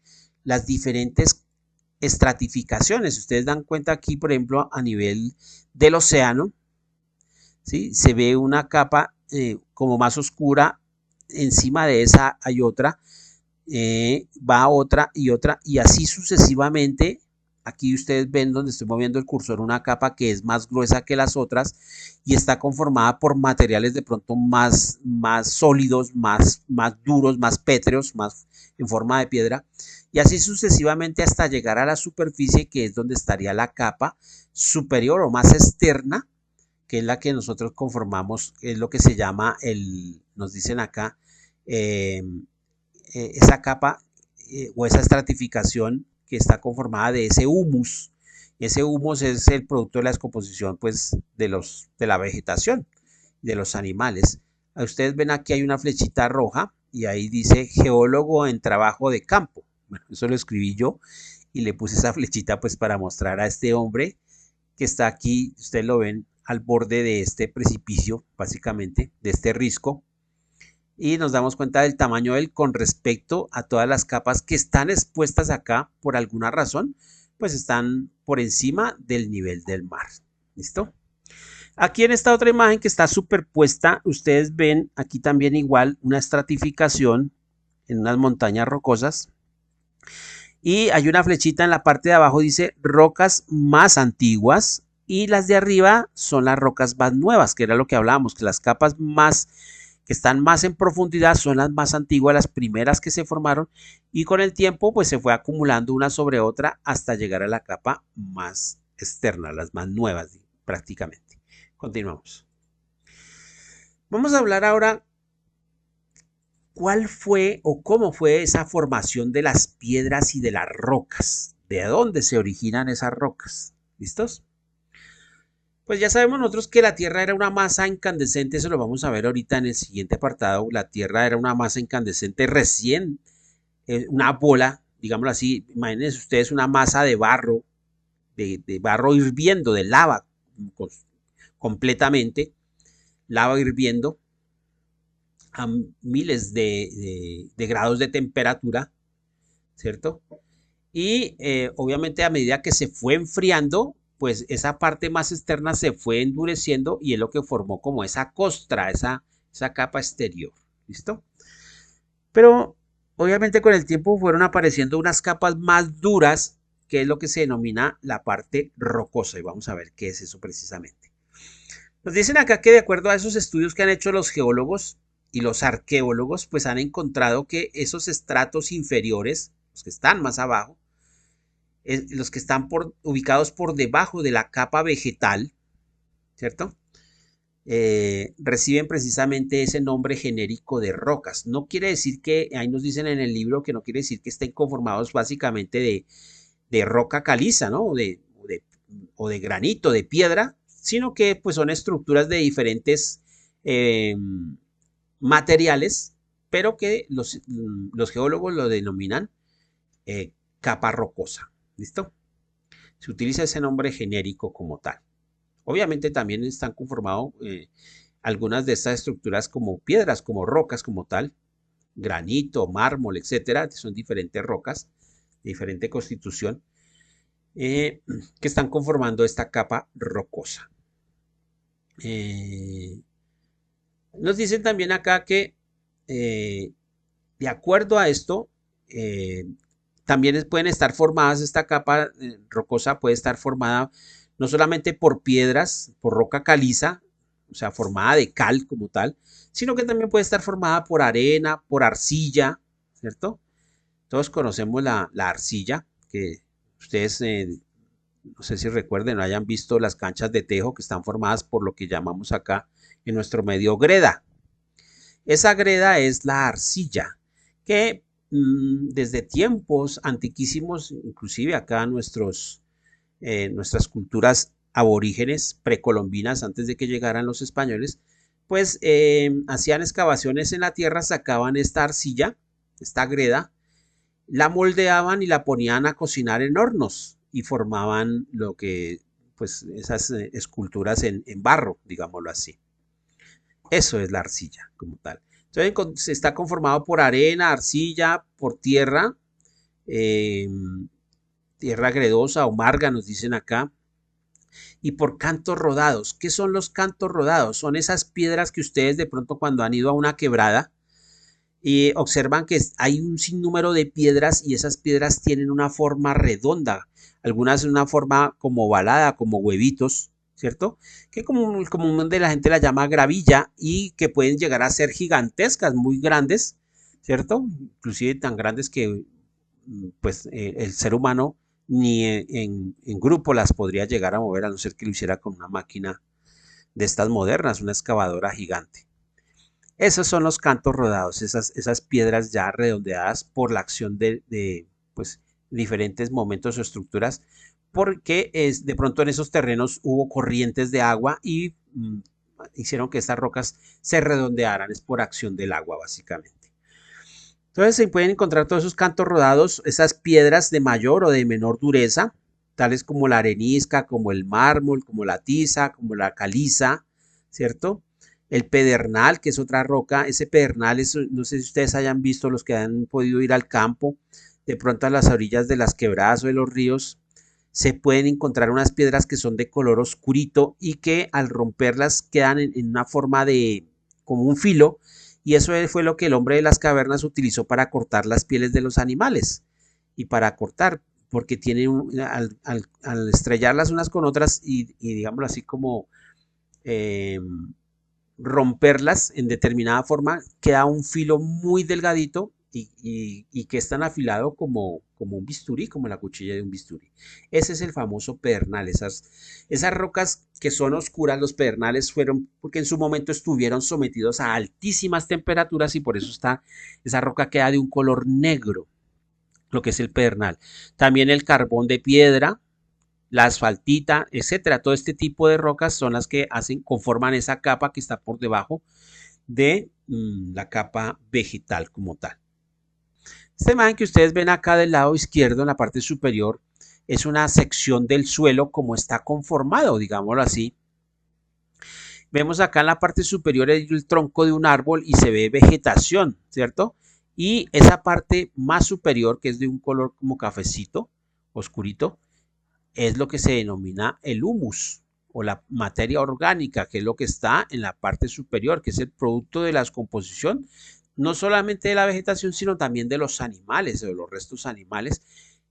las diferentes estratificaciones. Si ustedes dan cuenta aquí, por ejemplo, a nivel del océano, ¿sí? Se ve una capa como más oscura, encima de esa hay otra, va otra y así sucesivamente. Aquí ustedes ven donde estoy moviendo el cursor una capa que es más gruesa que las otras y está conformada por materiales de pronto más sólidos, más duros, más pétreos, más en forma de piedra y así sucesivamente hasta llegar a la superficie que es donde estaría la capa superior o más externa que es la que nosotros conformamos, es lo que se llama nos dicen acá, eh, esa capa o esa estratificación que está conformada de ese humus. Ese humus es el producto de la descomposición pues, de la vegetación, de los animales. Ustedes ven aquí hay una flechita roja y ahí dice geólogo en trabajo de campo. Bueno, eso lo escribí yo y le puse esa flechita pues para mostrar a este hombre que está aquí, ustedes lo ven al borde de este precipicio, básicamente, de este risco, y nos damos cuenta del tamaño de él con respecto a todas las capas que están expuestas acá por alguna razón, pues están por encima del nivel del mar. ¿Listo? Aquí en esta otra imagen que está superpuesta, ustedes ven aquí también igual una estratificación en unas montañas rocosas. Y hay una flechita en la parte de abajo, dice rocas más antiguas. Y las de arriba son las rocas más nuevas, que era lo que hablábamos, que las capas más que están más en profundidad son las más antiguas, las primeras que se formaron. Y con el tiempo, pues se fue acumulando una sobre otra hasta llegar a la capa más externa, las más nuevas prácticamente. Continuamos. Vamos a hablar ahora cuál fue o cómo fue esa formación de las piedras y de las rocas. ¿De dónde se originan esas rocas? ¿Listos? Pues ya sabemos nosotros que la Tierra era una masa incandescente, eso lo vamos a ver ahorita en el siguiente apartado. La Tierra era una masa incandescente recién, una bola, digámoslo así. Imagínense ustedes una masa de barro, de barro hirviendo, de lava completamente, lava hirviendo a miles de grados de temperatura, ¿cierto? Y obviamente a medida que se fue enfriando, pues esa parte más externa se fue endureciendo y es lo que formó como esa costra, esa capa exterior. ¿Listo? Pero obviamente con el tiempo fueron apareciendo unas capas más duras, que es lo que se denomina la parte rocosa. Y vamos a ver qué es eso precisamente. Nos dicen acá que de acuerdo a esos estudios que han hecho los geólogos y los arqueólogos, pues han encontrado que esos estratos inferiores, los que están más abajo, los que están ubicados por debajo de la capa vegetal, ¿cierto? Reciben precisamente ese nombre genérico de rocas. No quiere decir que, ahí nos dicen en el libro que no quiere decir que estén conformados básicamente de roca caliza, ¿no? O de granito, de piedra, sino que pues son estructuras de diferentes materiales, pero que los geólogos lo denominan capa rocosa. ¿Listo? Se utiliza ese nombre genérico como tal. Obviamente también están conformados algunas de estas estructuras como piedras, como rocas como tal, granito, mármol, etcétera, son diferentes rocas, de diferente constitución, que están conformando esta capa rocosa. Nos dicen también acá que de acuerdo a esto, también pueden estar formadas, esta capa rocosa puede estar formada no solamente por piedras, por roca caliza, o sea, formada de cal como tal, sino que también puede estar formada por arena, por arcilla, ¿cierto? Todos conocemos la arcilla, que ustedes, no sé si recuerden o hayan visto las canchas de tejo que están formadas por lo que llamamos acá en nuestro medio greda. Esa greda es la arcilla, que desde tiempos antiquísimos, inclusive acá nuestras culturas aborígenes precolombinas, antes de que llegaran los españoles, pues hacían excavaciones en la tierra, sacaban esta arcilla, esta greda, la moldeaban y la ponían a cocinar en hornos y formaban lo que, pues esas esculturas en barro, digámoslo así. Eso es la arcilla como tal. Entonces está conformado por arena, arcilla, por tierra, eh, tierra gredosa o marga, nos dicen acá, y por cantos rodados. ¿Qué son los cantos rodados? Son esas piedras que ustedes de pronto cuando han ido a una quebrada y observan que hay un sinnúmero de piedras y esas piedras tienen una forma redonda, algunas una forma como ovalada, como huevitos, ¿cierto? Que comúnmente la gente la llama gravilla y que pueden llegar a ser gigantescas, muy grandes, ¿cierto? Inclusive tan grandes que pues el ser humano ni en grupo las podría llegar a mover a no ser que lo hiciera con una máquina de estas modernas, una excavadora gigante. Esos son los cantos rodados, esas piedras ya redondeadas por la acción de pues, diferentes momentos o estructuras, porque de pronto en esos terrenos hubo corrientes de agua y hicieron que estas rocas se redondearan, es por acción del agua básicamente. Entonces se pueden encontrar todos esos cantos rodados, esas piedras de mayor o de menor dureza, tales como la arenisca, como el mármol, como la tiza, como la caliza, ¿cierto? El pedernal, que es otra roca, ese pedernal, no sé si ustedes hayan visto, los que han podido ir al campo, de pronto a las orillas de las quebradas o de los ríos, se pueden encontrar unas piedras que son de color oscurito y que al romperlas quedan en una forma de como un filo, y eso fue lo que el hombre de las cavernas utilizó para cortar las pieles de los animales y para cortar, porque tiene al estrellarlas unas con otras y digámoslo así como eh, romperlas en determinada forma, queda un filo muy delgadito y que es tan afilado como un bisturí, como la cuchilla de un bisturí. Ese es el famoso pedernal. Esas rocas que son oscuras, los pedernales, fueron porque en su momento estuvieron sometidos a altísimas temperaturas y por eso esa roca queda de un color negro, lo que es el pedernal. También el carbón de piedra, la asfaltita, etcétera. Todo este tipo de rocas son las que conforman esa capa que está por debajo de la capa vegetal como tal. Este imagen que ustedes ven acá del lado izquierdo en la parte superior es una sección del suelo como está conformado, digámoslo así. Vemos acá en la parte superior el tronco de un árbol y se ve vegetación, ¿cierto? Y esa parte más superior, que es de un color como cafecito, oscurito, es lo que se denomina el humus o la materia orgánica, que es lo que está en la parte superior, que es el producto de la descomposición, no solamente de la vegetación, sino también de los animales, de los restos animales.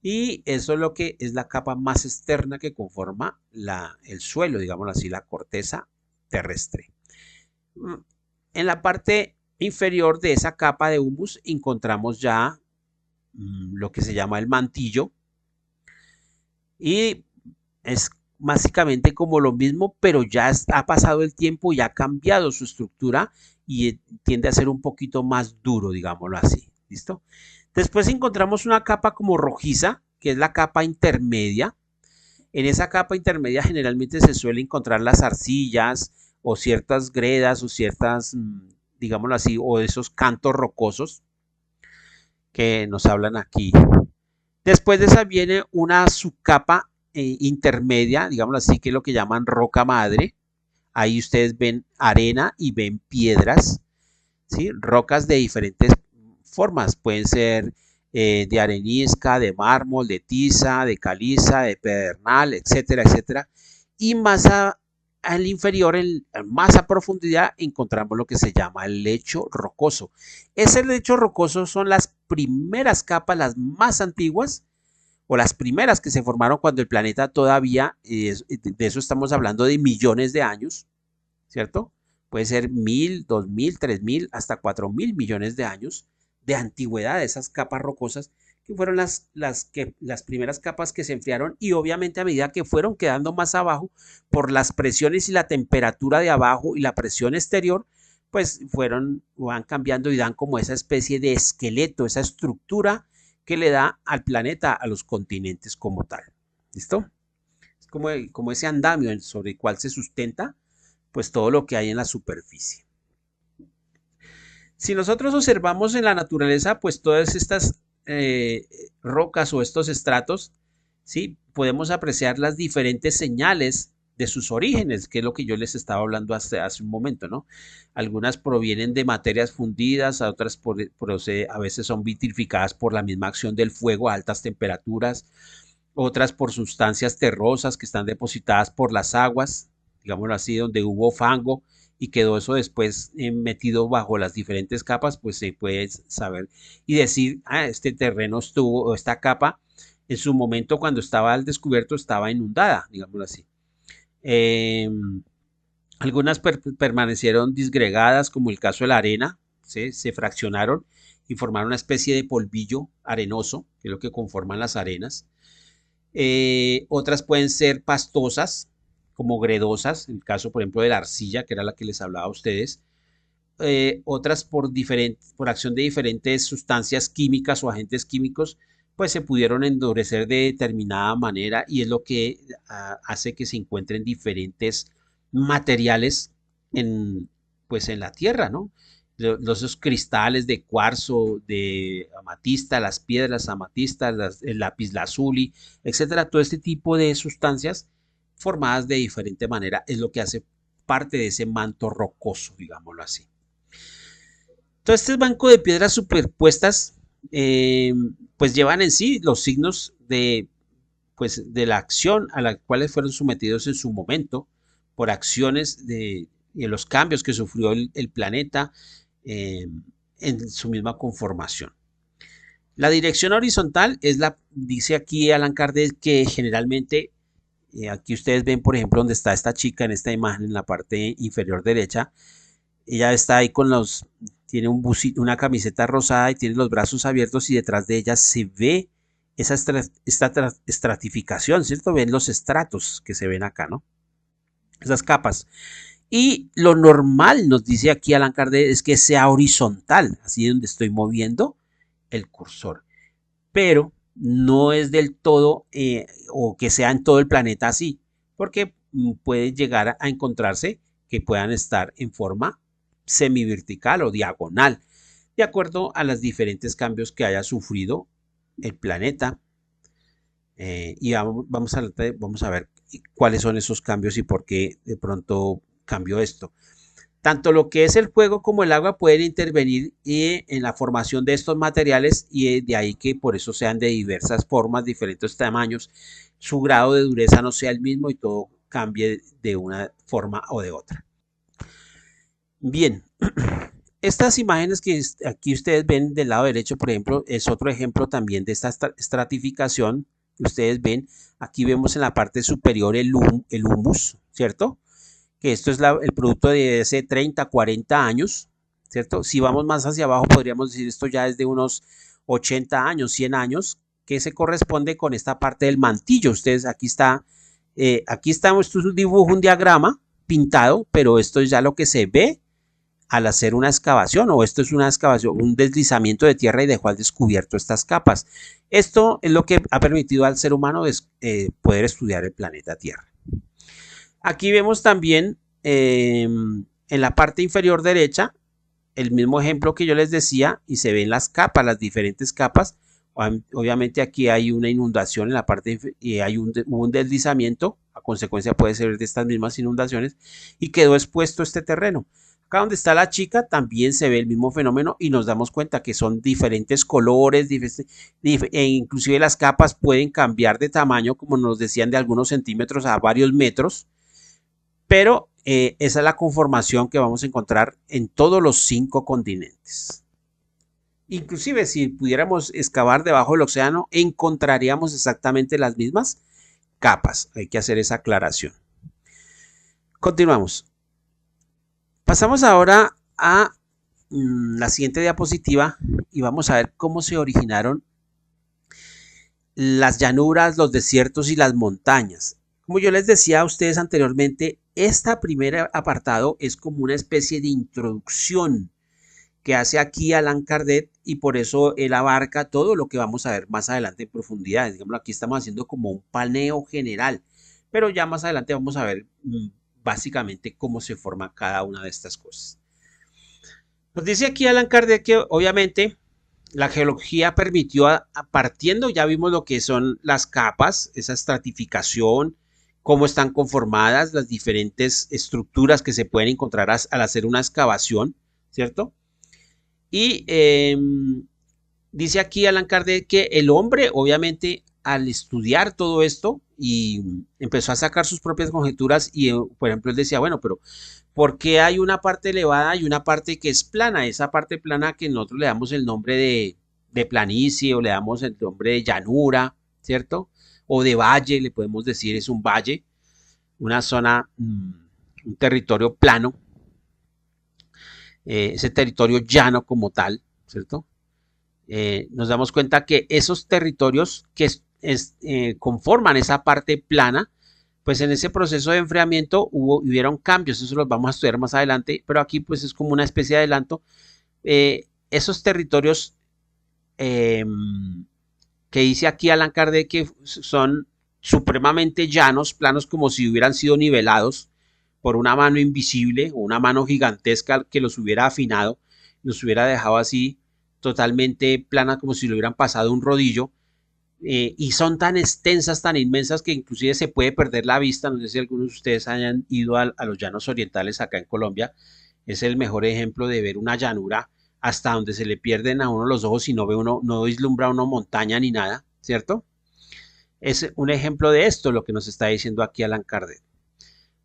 Y eso es lo que es la capa más externa que conforma el suelo, digámoslo así, la corteza terrestre. En la parte inferior de esa capa de humus encontramos ya lo que se llama el mantillo, y es básicamente como lo mismo, pero ya ha pasado el tiempo y ha cambiado su estructura y tiende a ser un poquito más duro, digámoslo así. ¿Listo? Después encontramos una capa como rojiza, que es la capa intermedia. En esa capa intermedia generalmente se suele encontrar las arcillas o ciertas gredas o ciertas, digámoslo así, o esos cantos rocosos que nos hablan aquí. Después de esa viene una subcapa intermedia, digámoslo así, que es lo que llaman roca madre. Ahí ustedes ven arena y ven piedras, ¿sí? Rocas de diferentes formas. Pueden ser de arenisca, de mármol, de tiza, de caliza, de pedernal, etcétera, etcétera. Y al inferior, más a profundidad, encontramos lo que se llama el lecho rocoso. Ese lecho rocoso son las primeras capas, las más antiguas, o las primeras que se formaron cuando el planeta todavía, de eso estamos hablando de millones de años, ¿cierto? Puede ser 1000, 2000, 3000, hasta 4000 millones de años de antigüedad de esas capas rocosas, que fueron las primeras capas que se enfriaron, y obviamente a medida que fueron quedando más abajo por las presiones y la temperatura de abajo y la presión exterior, pues van cambiando y dan como esa especie de esqueleto, esa estructura que le da al planeta, a los continentes como tal. ¿Listo? Es como ese andamio sobre el cual se sustenta pues todo lo que hay en la superficie. Si nosotros observamos en la naturaleza, pues todas estas rocas o estos estratos, ¿sí? Podemos apreciar las diferentes señales de sus orígenes, que es lo que yo les estaba hablando hace un momento, ¿no? Algunas provienen de materias fundidas, otras a veces son vitrificadas por la misma acción del fuego a altas temperaturas, otras por sustancias terrosas que están depositadas por las aguas, digámoslo así, donde hubo fango y quedó eso después metido bajo las diferentes capas, pues se puede saber y decir, este terreno estuvo, o esta capa, en su momento cuando estaba al descubierto estaba inundada, digámoslo así. Eh, Algunas permanecieron disgregadas, como el caso de la arena, ¿sí? Se fraccionaron y formaron una especie de polvillo arenoso, que es lo que conforman las arenas. Otras pueden ser pastosas, como gredosas, en el caso, por ejemplo, de la arcilla, que era la que les hablaba a ustedes. Otras por acción de diferentes sustancias químicas o agentes químicos, pues se pudieron endurecer de determinada manera, y es lo que hace que se encuentren diferentes materiales en, pues en la Tierra, ¿no? Esos cristales de cuarzo, de amatista, las piedras amatistas, el lapislázuli, etcétera, todo este tipo de sustancias formadas de diferente manera es lo que hace parte de ese manto rocoso, digámoslo así. Todo este banco de piedras superpuestas, pues llevan en sí los signos de la acción a la cual fueron sometidos en su momento por acciones de los cambios que sufrió el planeta eh, en su misma conformación. La dirección horizontal es dice aquí Allan Kardec que generalmente, aquí ustedes ven por ejemplo donde está esta chica en esta imagen en la parte inferior derecha, ella está ahí tiene una camiseta rosada y tiene los brazos abiertos y detrás de ella se ve esta estratificación, ¿cierto? Ven los estratos que se ven acá, ¿no? Esas capas. Y lo normal, nos dice aquí Allan Kardec, es que sea horizontal, así donde estoy moviendo el cursor. Pero no es del todo, o que sea en todo el planeta así, porque puede llegar a encontrarse que puedan estar en forma semivertical o diagonal, de acuerdo a los diferentes cambios que haya sufrido el planeta. Y vamos a ver cuáles son esos cambios y por qué de pronto cambió esto. Tanto lo que es el fuego como el agua pueden intervenir en la formación de estos materiales y de ahí que por eso sean de diversas formas, diferentes tamaños, su grado de dureza no sea el mismo y todo cambie de una forma o de otra. Bien, estas imágenes que aquí ustedes ven del lado derecho, por ejemplo, es otro ejemplo también de esta estratificación que ustedes ven. Aquí vemos en la parte superior el humus, ¿cierto? Que esto es el producto de hace 30, 40 años, ¿cierto? Si vamos más hacia abajo, podríamos decir esto ya es de unos 80 años, 100 años, que se corresponde con esta parte del mantillo. Ustedes, aquí estamos, esto es un dibujo, un diagrama pintado, pero esto es ya lo que se ve al hacer una excavación, o esto es una excavación, un deslizamiento de tierra y dejó al descubierto estas capas. Esto es lo que ha permitido al ser humano poder estudiar el planeta Tierra. Aquí vemos también en la parte inferior derecha el mismo ejemplo que yo les decía y se ven las capas, las diferentes capas. Obviamente aquí hay una inundación en la parte y hay un deslizamiento, a consecuencia puede ser de estas mismas inundaciones y quedó expuesto este terreno. Acá donde está la chica también se ve el mismo fenómeno y nos damos cuenta que son diferentes colores, e inclusive las capas pueden cambiar de tamaño, como nos decían, de algunos centímetros a varios metros, pero esa es la conformación que vamos a encontrar en todos los 5 continentes. Inclusive si pudiéramos excavar debajo del océano, encontraríamos exactamente las mismas capas. Hay que hacer esa aclaración. Continuamos. Pasamos ahora a la siguiente diapositiva y vamos a ver cómo se originaron las llanuras, los desiertos y las montañas. Como yo les decía a ustedes anteriormente, este primer apartado es como una especie de introducción que hace aquí Allan Kardec y por eso él abarca todo lo que vamos a ver más adelante en profundidad. Digamos, aquí estamos haciendo como un paneo general, pero ya más adelante vamos a ver básicamente cómo se forma cada una de estas cosas. Nos dice aquí Allan Kardec que obviamente la geología permitió, partiendo, ya vimos lo que son las capas, esa estratificación, cómo están conformadas, las diferentes estructuras que se pueden encontrar al hacer una excavación, ¿cierto? Y dice aquí Allan Kardec que el hombre, obviamente, al estudiar todo esto y empezó a sacar sus propias conjeturas y, por ejemplo, él decía, bueno, pero ¿por qué hay una parte elevada y una parte que es plana? Esa parte plana que nosotros le damos el nombre de planicie o le damos el nombre de llanura, ¿cierto? O de valle, le podemos decir, es un valle, una zona, un territorio plano, ese territorio llano como tal, ¿cierto? Nos damos cuenta que esos territorios que conforman esa parte plana, pues en ese proceso de enfriamiento hubieron cambios, eso los vamos a estudiar más adelante, pero aquí pues es como una especie de adelanto. Esos territorios que dice aquí Allan Kardec que son supremamente llanos, planos como si hubieran sido nivelados por una mano invisible o una mano gigantesca que los hubiera afinado. nos hubiera dejado así totalmente plana como si le hubieran pasado un rodillo. Y son tan extensas, tan inmensas que inclusive se puede perder la vista. No sé si algunos de ustedes hayan ido a los llanos orientales acá en Colombia. Es el mejor ejemplo de ver una llanura hasta donde se le pierden a uno los ojos y no ve uno, no vislumbra uno montaña ni nada, ¿cierto? Es un ejemplo de esto lo que nos está diciendo aquí Allan Kardec.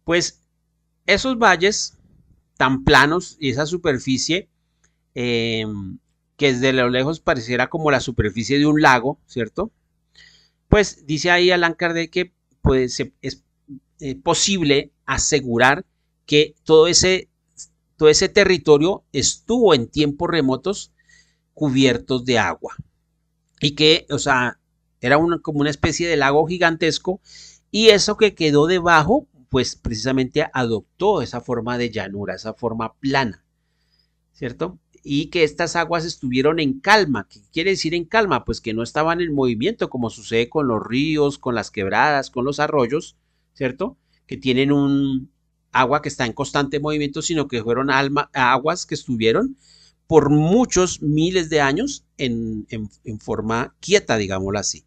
Pues esos valles tan planos y esa superficie eh, que desde lo lejos pareciera como la superficie de un lago, ¿cierto? Pues dice ahí Allan Kardec que pues, es posible asegurar que todo ese territorio estuvo en tiempos remotos cubiertos de agua y que, o sea, era como una especie de lago gigantesco y eso que quedó debajo, pues precisamente adoptó esa forma de llanura, esa forma plana, ¿cierto? Y que estas aguas estuvieron en calma. ¿Qué quiere decir en calma? Pues que no estaban en movimiento, como sucede con los ríos, con las quebradas, con los arroyos, ¿cierto? Que tienen un agua que está en constante movimiento, sino que fueron aguas que estuvieron por muchos miles de años en forma quieta, digámoslo así.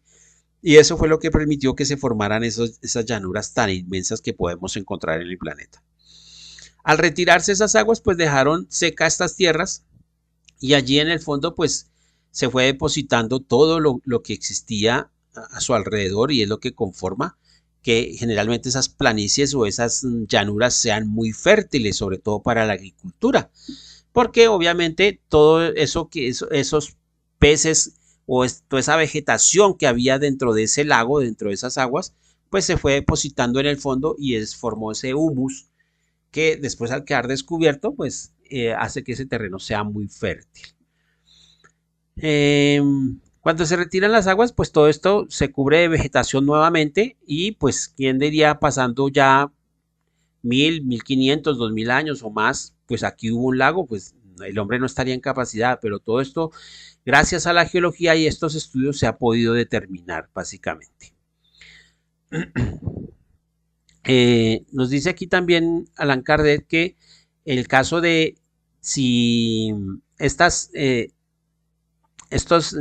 Y eso fue lo que permitió que se formaran esas llanuras tan inmensas que podemos encontrar en el planeta. Al retirarse esas aguas, pues dejaron seca estas tierras y allí en el fondo pues se fue depositando todo lo que existía a su alrededor y es lo que conforma que generalmente esas planicies o esas llanuras sean muy fértiles, sobre todo para la agricultura, porque obviamente todo eso esos peces o toda esa vegetación que había dentro de ese lago, dentro de esas aguas, pues se fue depositando en el fondo y formó ese humus que después al quedar descubierto, pues hace que ese terreno sea muy fértil. Cuando se retiran las aguas, pues todo esto se cubre de vegetación nuevamente y pues quién diría pasando ya 1500, 2000 años o más, pues aquí hubo un lago, pues el hombre no estaría en capacidad, pero todo esto, gracias a la geología y estos estudios, se ha podido determinar básicamente. Nos dice aquí también Allan Kardec que el caso de si estas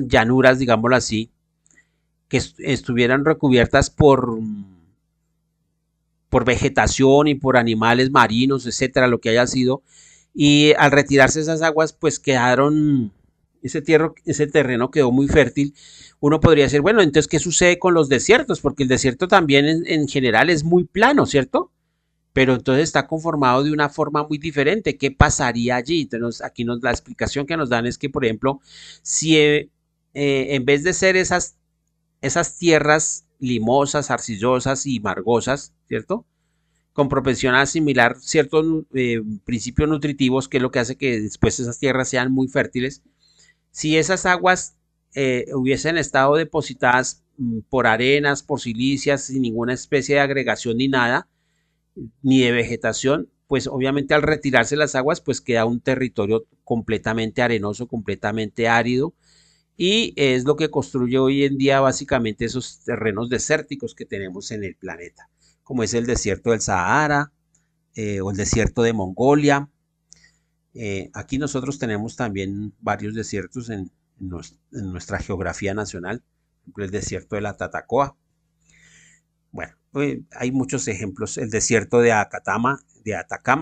llanuras, digámoslo así, que estuvieran recubiertas por vegetación y por animales marinos, etcétera, lo que haya sido, y al retirarse esas aguas, pues quedaron, ese terreno quedó muy fértil. Uno podría decir, bueno, entonces, ¿qué sucede con los desiertos? Porque el desierto también en general es muy plano, ¿cierto? Pero entonces está conformado de una forma muy diferente. ¿Qué pasaría allí? Entonces, aquí la explicación que nos dan es que, por ejemplo, si en vez de ser esas tierras limosas, arcillosas y margosas, ¿cierto? Con propensión a asimilar ciertos principios nutritivos, que es lo que hace que después esas tierras sean muy fértiles. Si esas aguas hubiesen estado depositadas por arenas, por silicias, sin ninguna especie de agregación ni nada, ni de vegetación, pues obviamente al retirarse las aguas, pues queda un territorio completamente arenoso, completamente árido, y es lo que construye hoy en día básicamente esos terrenos desérticos que tenemos en el planeta, como es el desierto del Sahara o el desierto de Mongolia. Aquí nosotros tenemos también varios desiertos en nuestra geografía nacional, por ejemplo, el desierto de la Tatacoa. Bueno, hay muchos ejemplos. El desierto de Atacama,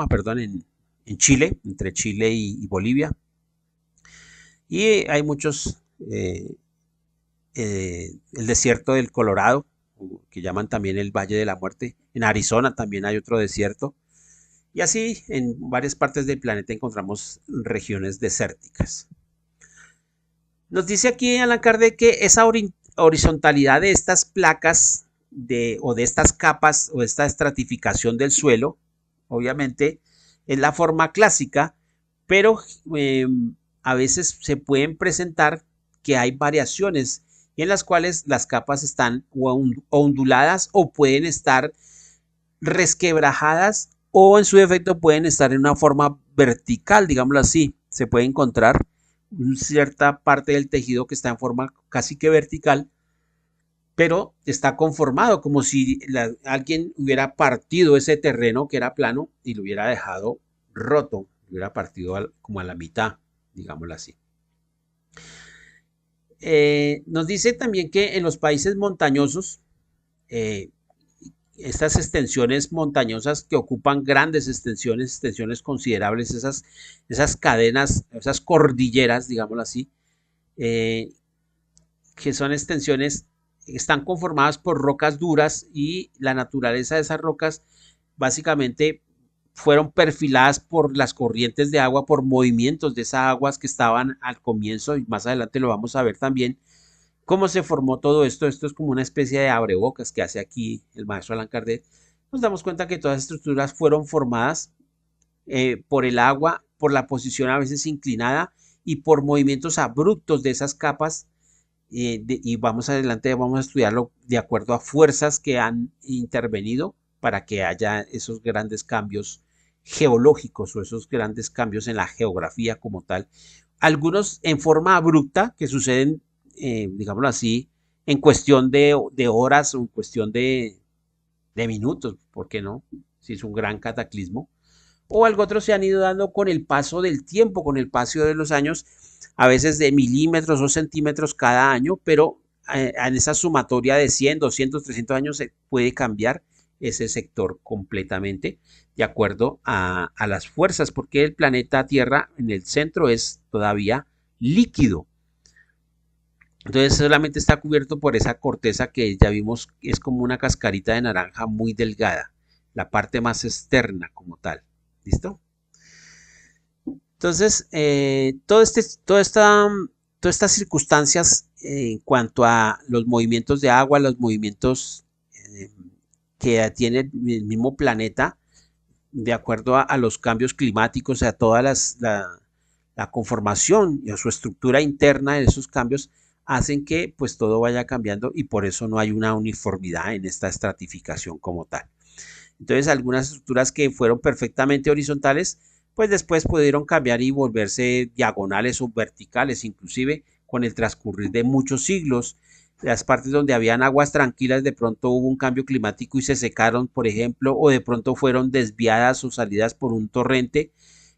perdón, en Chile, entre Chile y Bolivia. Y hay muchos, el desierto del Colorado, que llaman también el Valle de la Muerte. En Arizona también hay otro desierto. Y así en varias partes del planeta encontramos regiones desérticas. Nos dice aquí Allan Kardec que esa horizontalidad de estas placas o de estas capas o de esta estratificación del suelo, obviamente es la forma clásica, pero a veces se pueden presentar que hay variaciones en las cuales las capas están onduladas o pueden estar resquebrajadas o en su defecto pueden estar en una forma vertical, digámoslo así. Se puede encontrar cierta parte del tejido que está en forma casi que vertical, pero está conformado como si alguien hubiera partido ese terreno que era plano y lo hubiera dejado roto, lo hubiera partido como a la mitad. digámoslo así. Nos dice también que en los países montañosos, eh, estas extensiones montañosas que ocupan grandes extensiones considerables, esas cadenas, esas cordilleras, digámoslo así, eh, que son extensiones, están conformadas por rocas duras y la naturaleza de esas rocas básicamente fueron perfiladas por las corrientes de agua, por movimientos de esas aguas que estaban al comienzo y más adelante lo vamos a ver también cómo se formó todo esto. Esto es como una especie de abrebocas que hace aquí el maestro Allan Kardec. Nos damos cuenta que todas las estructuras fueron formadas por el agua, por la posición a veces inclinada y por movimientos abruptos de esas capas. Y vamos adelante, vamos a estudiarlo de acuerdo a fuerzas que han intervenido para que haya esos grandes cambios geológicos o esos grandes cambios en la geografía como tal. Algunos en forma abrupta que suceden, digámoslo así, en cuestión de horas o en cuestión de minutos, ¿por qué no? Si es un gran cataclismo. O algo otro se han ido dando con el paso del tiempo, con el paso de los años, a veces de milímetros o centímetros cada año, pero en esa sumatoria de 100, 200, 300 años se puede cambiar ese sector completamente de acuerdo a las fuerzas, porque el planeta Tierra en el centro es todavía líquido. Entonces solamente está cubierto por esa corteza que ya vimos es como una cascarita de naranja muy delgada, la parte más externa como tal. ¿Listo? Entonces, todas estas circunstancias en cuanto a los movimientos de agua, los movimientos que tiene el mismo planeta, de acuerdo a los cambios climáticos, a toda la conformación y a su estructura interna de esos cambios, hacen que pues todo vaya cambiando y por eso no hay una uniformidad en esta estratificación como tal. Entonces algunas estructuras que fueron perfectamente horizontales, pues después pudieron cambiar y volverse diagonales o verticales, inclusive con el transcurrir de muchos siglos. Las partes donde habían aguas tranquilas, de pronto hubo un cambio climático y se secaron, por ejemplo, o de pronto fueron desviadas o salidas por un torrente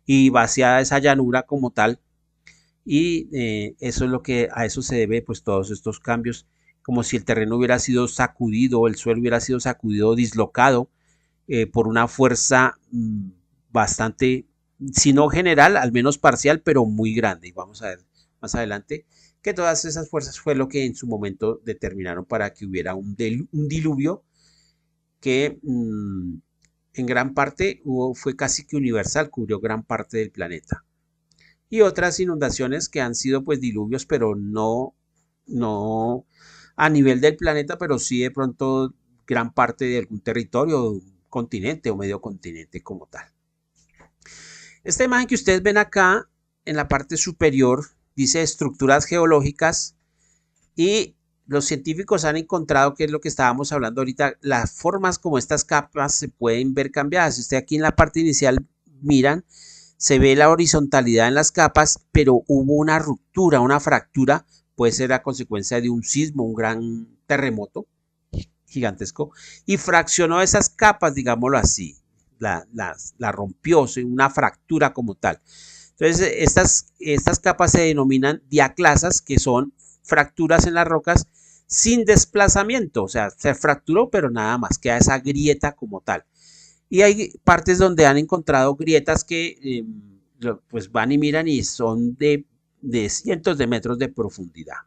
y vaciada esa llanura como tal. Y eso es lo que a eso se debe, pues todos estos cambios, como si el terreno hubiera sido sacudido o el suelo hubiera sido sacudido, dislocado por una fuerza bastante, si no general, al menos parcial, pero muy grande. Y vamos a ver más adelante que todas esas fuerzas fue lo que en su momento determinaron para que hubiera un diluvio que en gran parte fue casi que universal, cubrió gran parte del planeta. Y otras inundaciones que han sido pues diluvios, pero no a nivel del planeta, pero sí de pronto gran parte de algún territorio, continente o medio continente como tal. Esta imagen que ustedes ven acá en la parte superior dice estructuras geológicas y los científicos han encontrado, que es lo que estábamos hablando ahorita, las formas como estas capas se pueden ver cambiadas. Si usted aquí en la parte inicial miran, se ve la horizontalidad en las capas, pero hubo una ruptura, una fractura, puede ser a consecuencia de un sismo, un gran terremoto gigantesco, y fraccionó esas capas, digámoslo así, la rompió, una fractura como tal. Entonces, estas capas se denominan diaclasas, que son fracturas en las rocas sin desplazamiento, o sea, se fracturó, pero nada más, queda esa grieta como tal. Y hay partes donde han encontrado grietas que pues van y miran y son de cientos de metros de profundidad.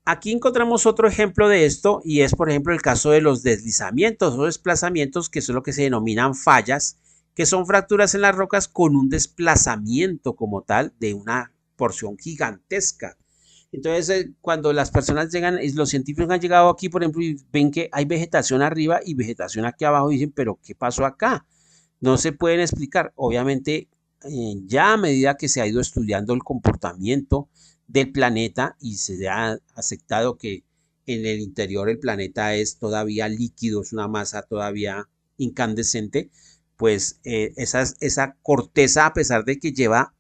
Aquí encontramos otro ejemplo de esto y es, por ejemplo, el caso de los deslizamientos o desplazamientos, que son lo que se denominan fallas, que son fracturas en las rocas con un desplazamiento como tal de una porción gigantesca. Entonces, cuando las personas llegan, los científicos han llegado aquí, por ejemplo, y ven que hay vegetación arriba y vegetación aquí abajo, y dicen, pero ¿qué pasó acá? No se pueden explicar. Obviamente, ya a medida que se ha ido estudiando el comportamiento del planeta y se ha aceptado que en el interior del planeta es todavía líquido, es una masa todavía incandescente, pues esa corteza, a pesar de que lleva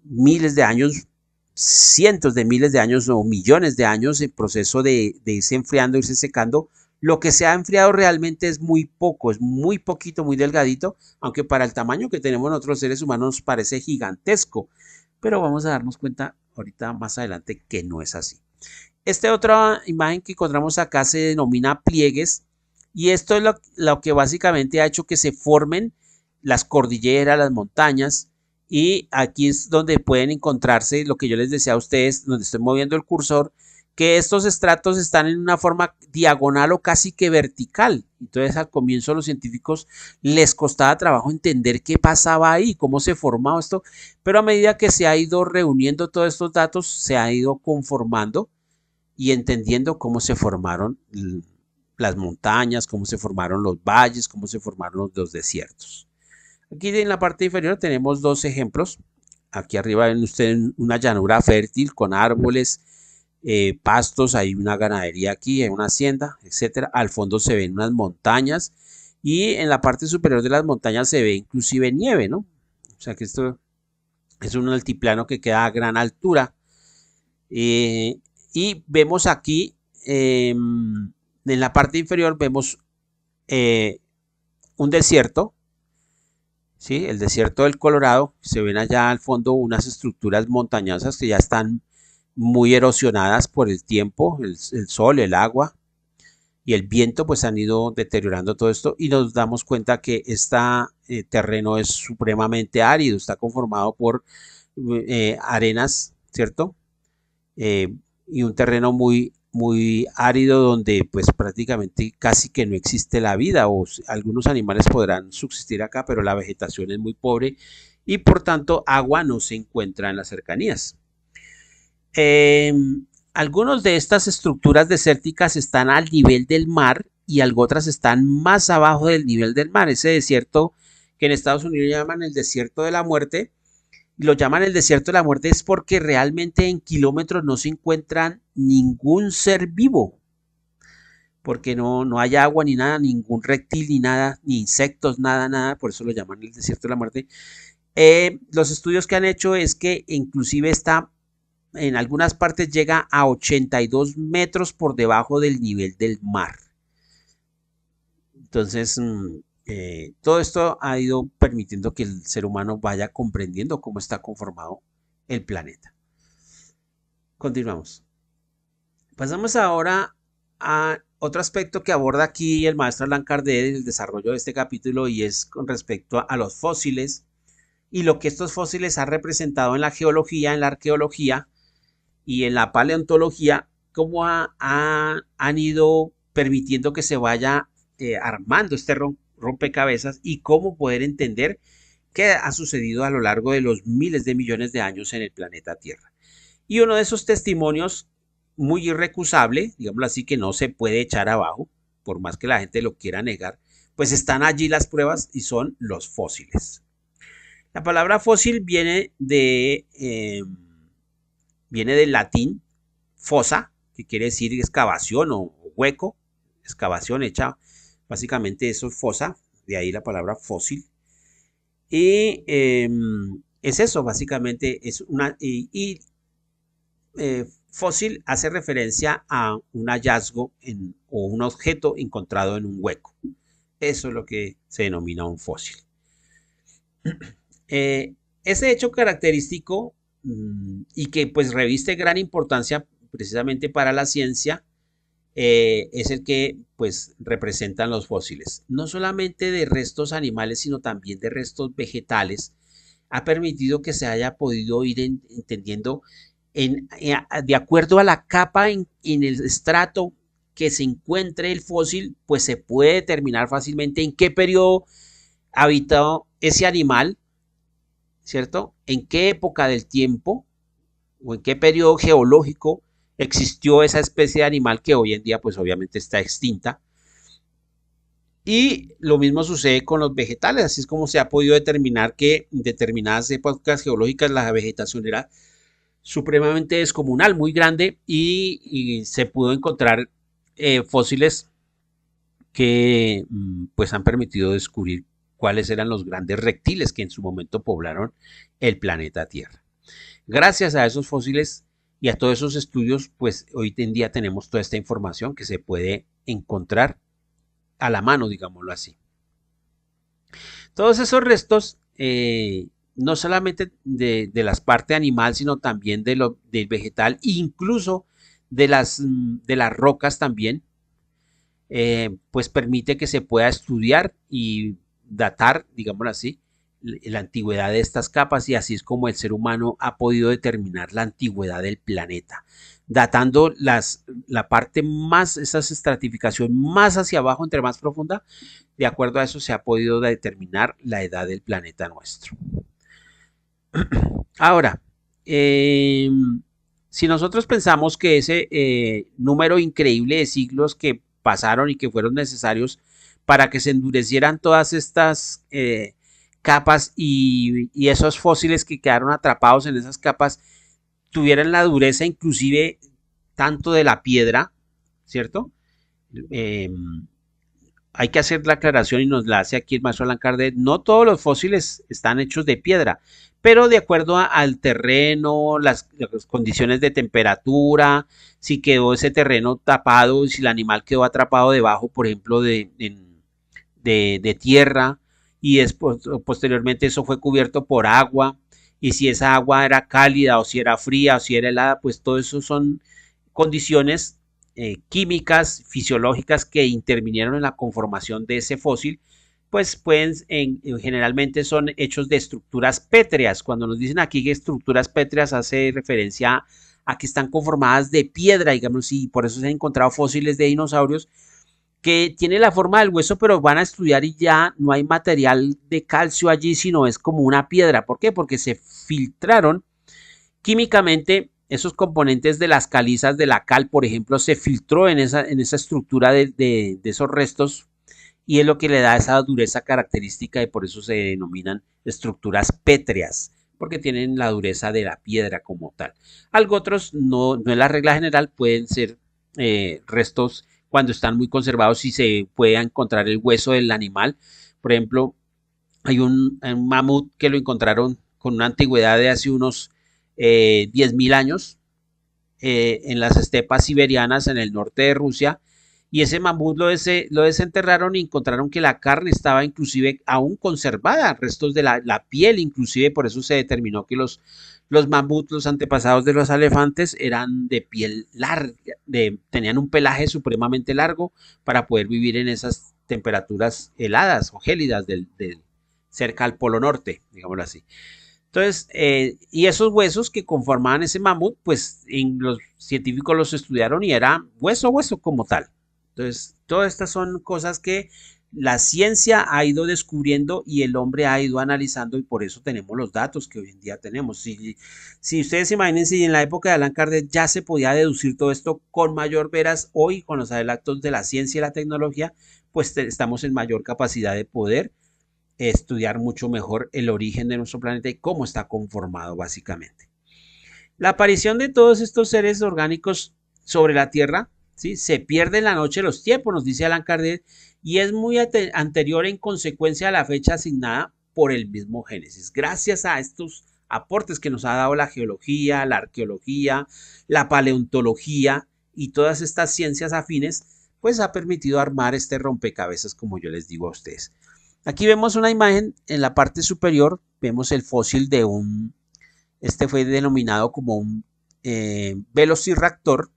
miles de años, cientos de miles de años o millones de años en proceso de irse enfriando, irse secando, Lo que se ha enfriado realmente es muy poco, es muy poquito, muy delgadito, aunque para el tamaño que tenemos nosotros los seres humanos nos parece gigantesco. Pero vamos a darnos cuenta ahorita más adelante que no es así. Esta otra imagen que encontramos acá se denomina pliegues y esto es lo que básicamente ha hecho que se formen las cordilleras, las montañas y aquí es donde pueden encontrarse lo que yo les decía a ustedes, donde estoy moviendo el cursor, que estos estratos están en una forma diagonal o casi que vertical. Entonces al comienzo a los científicos les costaba trabajo entender qué pasaba ahí, cómo se formaba esto, pero a medida que se ha ido reuniendo todos estos datos, se ha ido conformando y entendiendo cómo se formaron las montañas, cómo se formaron los valles, cómo se formaron los desiertos. Aquí en la parte inferior tenemos dos ejemplos. Aquí arriba ven ustedes una llanura fértil con árboles, pastos, hay una ganadería aquí, hay una hacienda, etcétera. Al fondo se ven unas montañas y en la parte superior de las montañas se ve inclusive nieve, ¿no? O sea que esto es un altiplano que queda a gran altura. Y vemos aquí, en la parte inferior vemos un desierto, ¿sí? El desierto del Colorado. Se ven allá al fondo unas estructuras montañosas que ya están muy erosionadas por el tiempo, el sol, el agua y el viento, pues han ido deteriorando todo esto y nos damos cuenta que este terreno es supremamente árido, está conformado por arenas, ¿cierto? Y un terreno muy árido donde pues prácticamente casi que no existe la vida o algunos animales podrán subsistir acá, pero la vegetación es muy pobre y por tanto agua no se encuentra en las cercanías. Eh, Algunas de estas estructuras desérticas están al nivel del mar y algo otras están más abajo del nivel del mar. Ese desierto que en Estados Unidos llaman el desierto de la muerte, lo llaman el desierto de la muerte es porque realmente en kilómetros no se encuentran ningún ser vivo, porque no hay agua ni nada, ningún reptil ni nada, ni insectos, nada, por eso lo llaman el desierto de la muerte. Los estudios que han hecho es que inclusive está en algunas partes llega a 82 metros por debajo del nivel del mar. Entonces, todo esto ha ido permitiendo que el ser humano vaya comprendiendo cómo está conformado el planeta. Continuamos. Pasamos ahora a otro aspecto que aborda aquí el maestro Allan Kardec en el desarrollo de este capítulo y es con respecto a los fósiles y lo que estos fósiles han representado en la geología, en la arqueología y en la paleontología, cómo han ido permitiendo que se vaya armando este rompecabezas y cómo poder entender qué ha sucedido a lo largo de los miles de millones de años en el planeta Tierra. Y uno de esos testimonios muy irrecusable, digámoslo así, que no se puede echar abajo, por más que la gente lo quiera negar, pues están allí las pruebas y son los fósiles. La palabra fósil viene del latín fosa, que quiere decir excavación o hueco, excavación hecha, básicamente eso es fosa, de ahí la palabra fósil. Y es eso, básicamente es una... fósil hace referencia a un hallazgo o un objeto encontrado en un hueco. Eso es lo que se denomina un fósil. Ese hecho característico y que pues reviste gran importancia precisamente para la ciencia es el que pues representan los fósiles. No solamente de restos animales, sino también de restos vegetales. Ha permitido que se haya podido ir entendiendo de acuerdo a la capa en el estrato que se encuentre el fósil, pues se puede determinar fácilmente en qué periodo habitó ese animal, ¿cierto? En qué época del tiempo o en qué periodo geológico existió esa especie de animal que hoy en día pues obviamente está extinta. Y lo mismo sucede con los vegetales, así es como se ha podido determinar que en determinadas épocas geológicas la vegetación era supremamente descomunal, muy grande y se pudo encontrar fósiles que pues han permitido descubrir cuáles eran los grandes reptiles que en su momento poblaron el planeta Tierra. Gracias a esos fósiles y a todos esos estudios, pues hoy en día tenemos toda esta información que se puede encontrar a la mano, digámoslo así. Todos esos restos, no solamente de las partes animal, sino también del vegetal, incluso de las rocas también, pues permite que se pueda estudiar y datar, digámoslo así, la antigüedad de estas capas, y así es como el ser humano ha podido determinar la antigüedad del planeta, datando la parte más, esa estratificación más hacia abajo, entre más profunda. De acuerdo a eso se ha podido determinar la edad del planeta nuestro. Ahora, si nosotros pensamos que ese número increíble de siglos que pasaron y que fueron necesarios para que se endurecieran todas estas capas y esos fósiles que quedaron atrapados en esas capas tuvieran la dureza inclusive tanto de la piedra, ¿cierto? Eh, Hay que hacer la aclaración y nos la hace aquí el maestro Allan Kardec. No todos los fósiles están hechos de piedra, pero de acuerdo al terreno, las condiciones de temperatura, si quedó ese terreno tapado, si el animal quedó atrapado debajo, por ejemplo, de tierra, y después, posteriormente eso fue cubierto por agua, y si esa agua era cálida o si era fría o si era helada, pues todo eso son condiciones químicas, fisiológicas que intervinieron en la conformación de ese fósil, pues pueden, generalmente son hechos de estructuras pétreas. Cuando nos dicen aquí que estructuras pétreas hace referencia a que están conformadas de piedra, digamos, y por eso se han encontrado fósiles de dinosaurios que tiene la forma del hueso, pero van a estudiar y ya no hay material de calcio allí, sino es como una piedra. ¿Por qué? Porque se filtraron químicamente esos componentes de las calizas de la cal, por ejemplo, se filtró en esa estructura de esos restos, y es lo que le da esa dureza característica y por eso se denominan estructuras pétreas, porque tienen la dureza de la piedra como tal. Algo otros, no es la regla general, pueden ser restos cuando están muy conservados y se puede encontrar el hueso del animal. Por ejemplo, hay un mamut que lo encontraron con una antigüedad de hace unos 10.000 años en las estepas siberianas en el norte de Rusia, y ese mamut lo desenterraron y encontraron que la carne estaba inclusive aún conservada, restos de la piel inclusive, por eso se determinó que los mamuts, los antepasados de los elefantes, eran de piel larga, tenían un pelaje supremamente largo para poder vivir en esas temperaturas heladas o gélidas cerca al Polo Norte, digámoslo así. Entonces, y esos huesos que conformaban ese mamut, pues los científicos los estudiaron y era hueso, hueso como tal. Entonces, todas estas son cosas que la ciencia ha ido descubriendo y el hombre ha ido analizando, y por eso tenemos los datos que hoy en día tenemos. Si ustedes imagínense, si en la época de Allan Kardec ya se podía deducir todo esto con mayor veras, hoy con los adelantos de la ciencia y la tecnología, pues estamos en mayor capacidad de poder estudiar mucho mejor el origen de nuestro planeta y cómo está conformado básicamente. La aparición de todos estos seres orgánicos sobre la Tierra, ¿sí?, se pierde en la noche de los tiempos, nos dice Allan Kardec, y es muy anterior en consecuencia a la fecha asignada por el mismo Génesis. Gracias a estos aportes que nos ha dado la geología, la arqueología, la paleontología y todas estas ciencias afines, pues ha permitido armar este rompecabezas, como yo les digo a ustedes. Aquí vemos una imagen en la parte superior, vemos el fósil de este fue denominado como un velociraptor.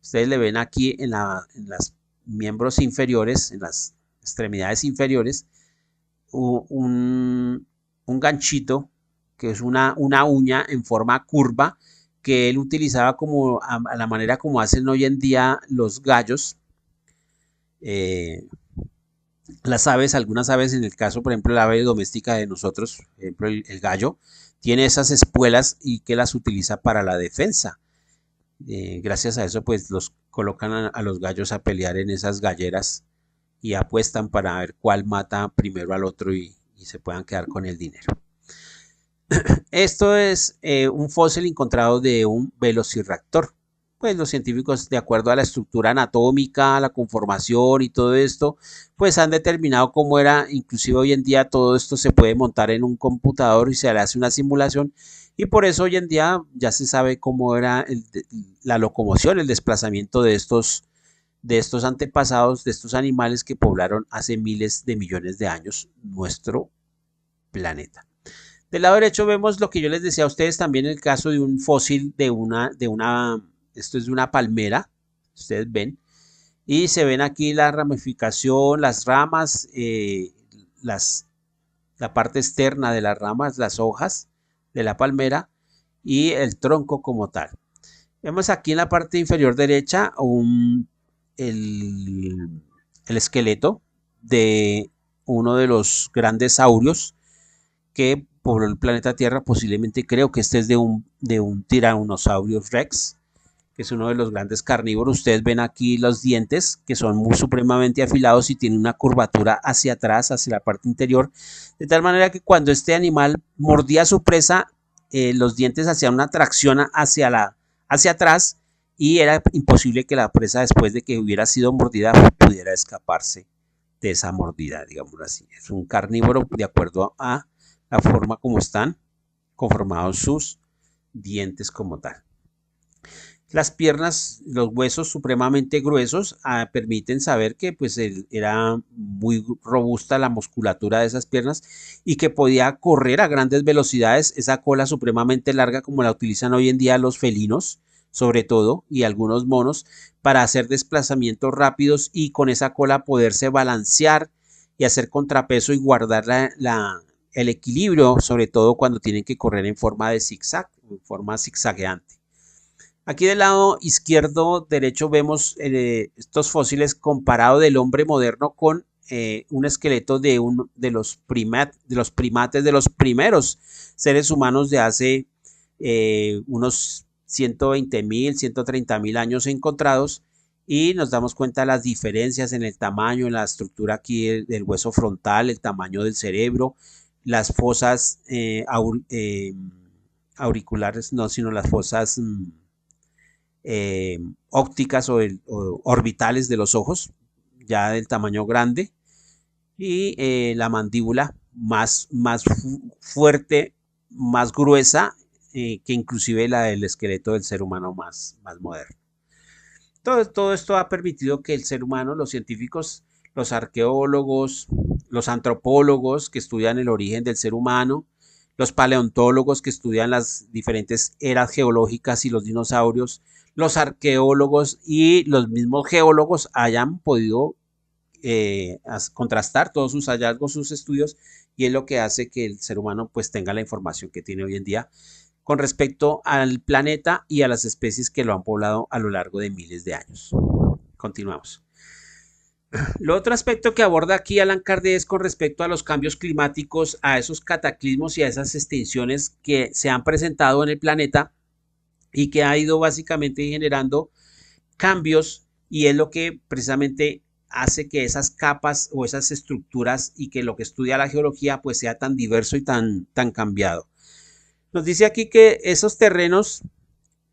Ustedes le ven aquí en las miembros inferiores, en las extremidades inferiores, un ganchito, que es una uña en forma curva, que él utilizaba como a la manera como hacen hoy en día los gallos. Las aves, algunas aves, en el caso, por ejemplo, la ave doméstica de nosotros, por ejemplo, el gallo, tiene esas espuelas y que las utiliza para la defensa. Gracias a eso, pues los colocan a los gallos a pelear en esas galleras y apuestan para ver cuál mata primero al otro y se puedan quedar con el dinero. Esto es un fósil encontrado de un velociraptor. Pues los científicos, de acuerdo a la estructura anatómica, la conformación y todo esto, pues han determinado cómo era. Inclusive hoy en día todo esto se puede montar en un computador y se le hace una simulación, y por eso hoy en día ya se sabe cómo era la locomoción, el desplazamiento de de estos antepasados, de estos animales que poblaron hace miles de millones de años nuestro planeta. Del lado derecho vemos lo que yo les decía a ustedes también, el caso de un fósil esto es de una palmera, ustedes ven, y se ven aquí la ramificación, las ramas, las, la parte externa de las ramas, las hojas de la palmera y el tronco como tal. Vemos aquí en la parte inferior derecha el, el esqueleto de uno de los grandes saurios que pobló el planeta Tierra. Posiblemente creo que este es de un Tyrannosaurus Rex, que es uno de los grandes carnívoros. Ustedes ven aquí los dientes que son muy supremamente afilados y tienen una curvatura hacia atrás, hacia la parte interior, de tal manera que cuando este animal mordía a su presa, los dientes hacían una tracción hacia atrás y era imposible que la presa, después de que hubiera sido mordida, pudiera escaparse de esa mordida, digamos así. Es un carnívoro de acuerdo a la forma como están conformados sus dientes como tal. Las piernas, los huesos supremamente gruesos permiten saber que pues era muy robusta la musculatura de esas piernas y que podía correr a grandes velocidades. Esa cola supremamente larga como la utilizan hoy en día los felinos, sobre todo, y algunos monos, para hacer desplazamientos rápidos y con esa cola poderse balancear y hacer contrapeso y guardar el equilibrio, sobre todo cuando tienen que correr en forma de zigzag, en forma zigzagueante. Aquí del lado izquierdo derecho vemos estos fósiles comparado del hombre moderno con un esqueleto de los primates, de los primeros seres humanos de hace unos 120.000, 130.000 años encontrados, y nos damos cuenta de las diferencias en el tamaño, en la estructura aquí del hueso frontal, el tamaño del cerebro, las fosas auriculares, no, sino las fosas ópticas o orbitales de los ojos, ya del tamaño grande, y la mandíbula más fuerte, más gruesa, que inclusive la del esqueleto del ser humano más moderno. Todo esto ha permitido que el ser humano, los científicos, los arqueólogos, los antropólogos que estudian el origen del ser humano, los paleontólogos que estudian las diferentes eras geológicas y los dinosaurios, los arqueólogos y los mismos geólogos hayan podido contrastar todos sus hallazgos, sus estudios, y es lo que hace que el ser humano pues tenga la información que tiene hoy en día con respecto al planeta y a las especies que lo han poblado a lo largo de miles de años. Continuamos. Lo otro aspecto que aborda aquí Allan Kardec es con respecto a los cambios climáticos, a esos cataclismos y a esas extinciones que se han presentado en el planeta y que ha ido básicamente generando cambios, y es lo que precisamente hace que esas capas o esas estructuras y que lo que estudia la geología pues sea tan diverso y tan cambiado. Nos dice aquí que esos terrenos,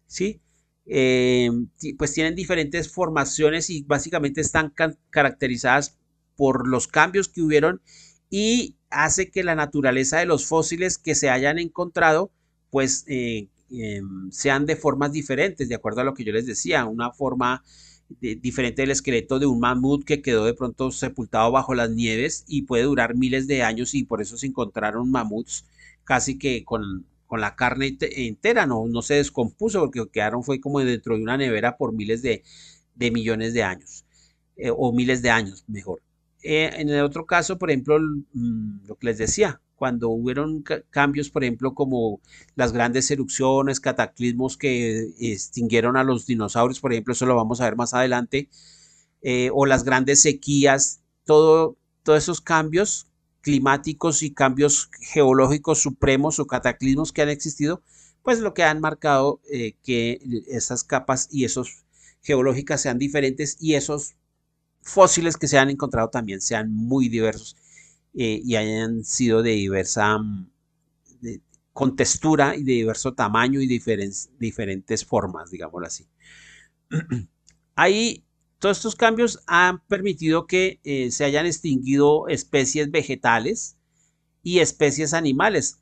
¿sí? Pues tienen diferentes formaciones y básicamente están caracterizadas por los cambios que hubieron, y hace que la naturaleza de los fósiles que se hayan encontrado pues sean de formas diferentes, de acuerdo a lo que yo les decía, una forma diferente del esqueleto de un mamut que quedó de pronto sepultado bajo las nieves y puede durar miles de años, y por eso se encontraron mamuts casi que con la carne entera, no se descompuso porque quedaron fue como dentro de una nevera por miles de millones de años, o miles de años mejor. En el otro caso, por ejemplo, lo que les decía, cuando hubieron cambios, por ejemplo, como las grandes erupciones, cataclismos que extinguieron a los dinosaurios, por ejemplo, eso lo vamos a ver más adelante, o las grandes sequías, todos esos cambios climáticos y cambios geológicos supremos o cataclismos que han existido, pues lo que han marcado que esas capas y esos geológicas sean diferentes, y esos fósiles que se han encontrado también sean muy diversos, y hayan sido de diversa contextura y de diverso tamaño y diferentes formas, digámoslo así. Ahí todos estos cambios han permitido que se hayan extinguido especies vegetales y especies animales.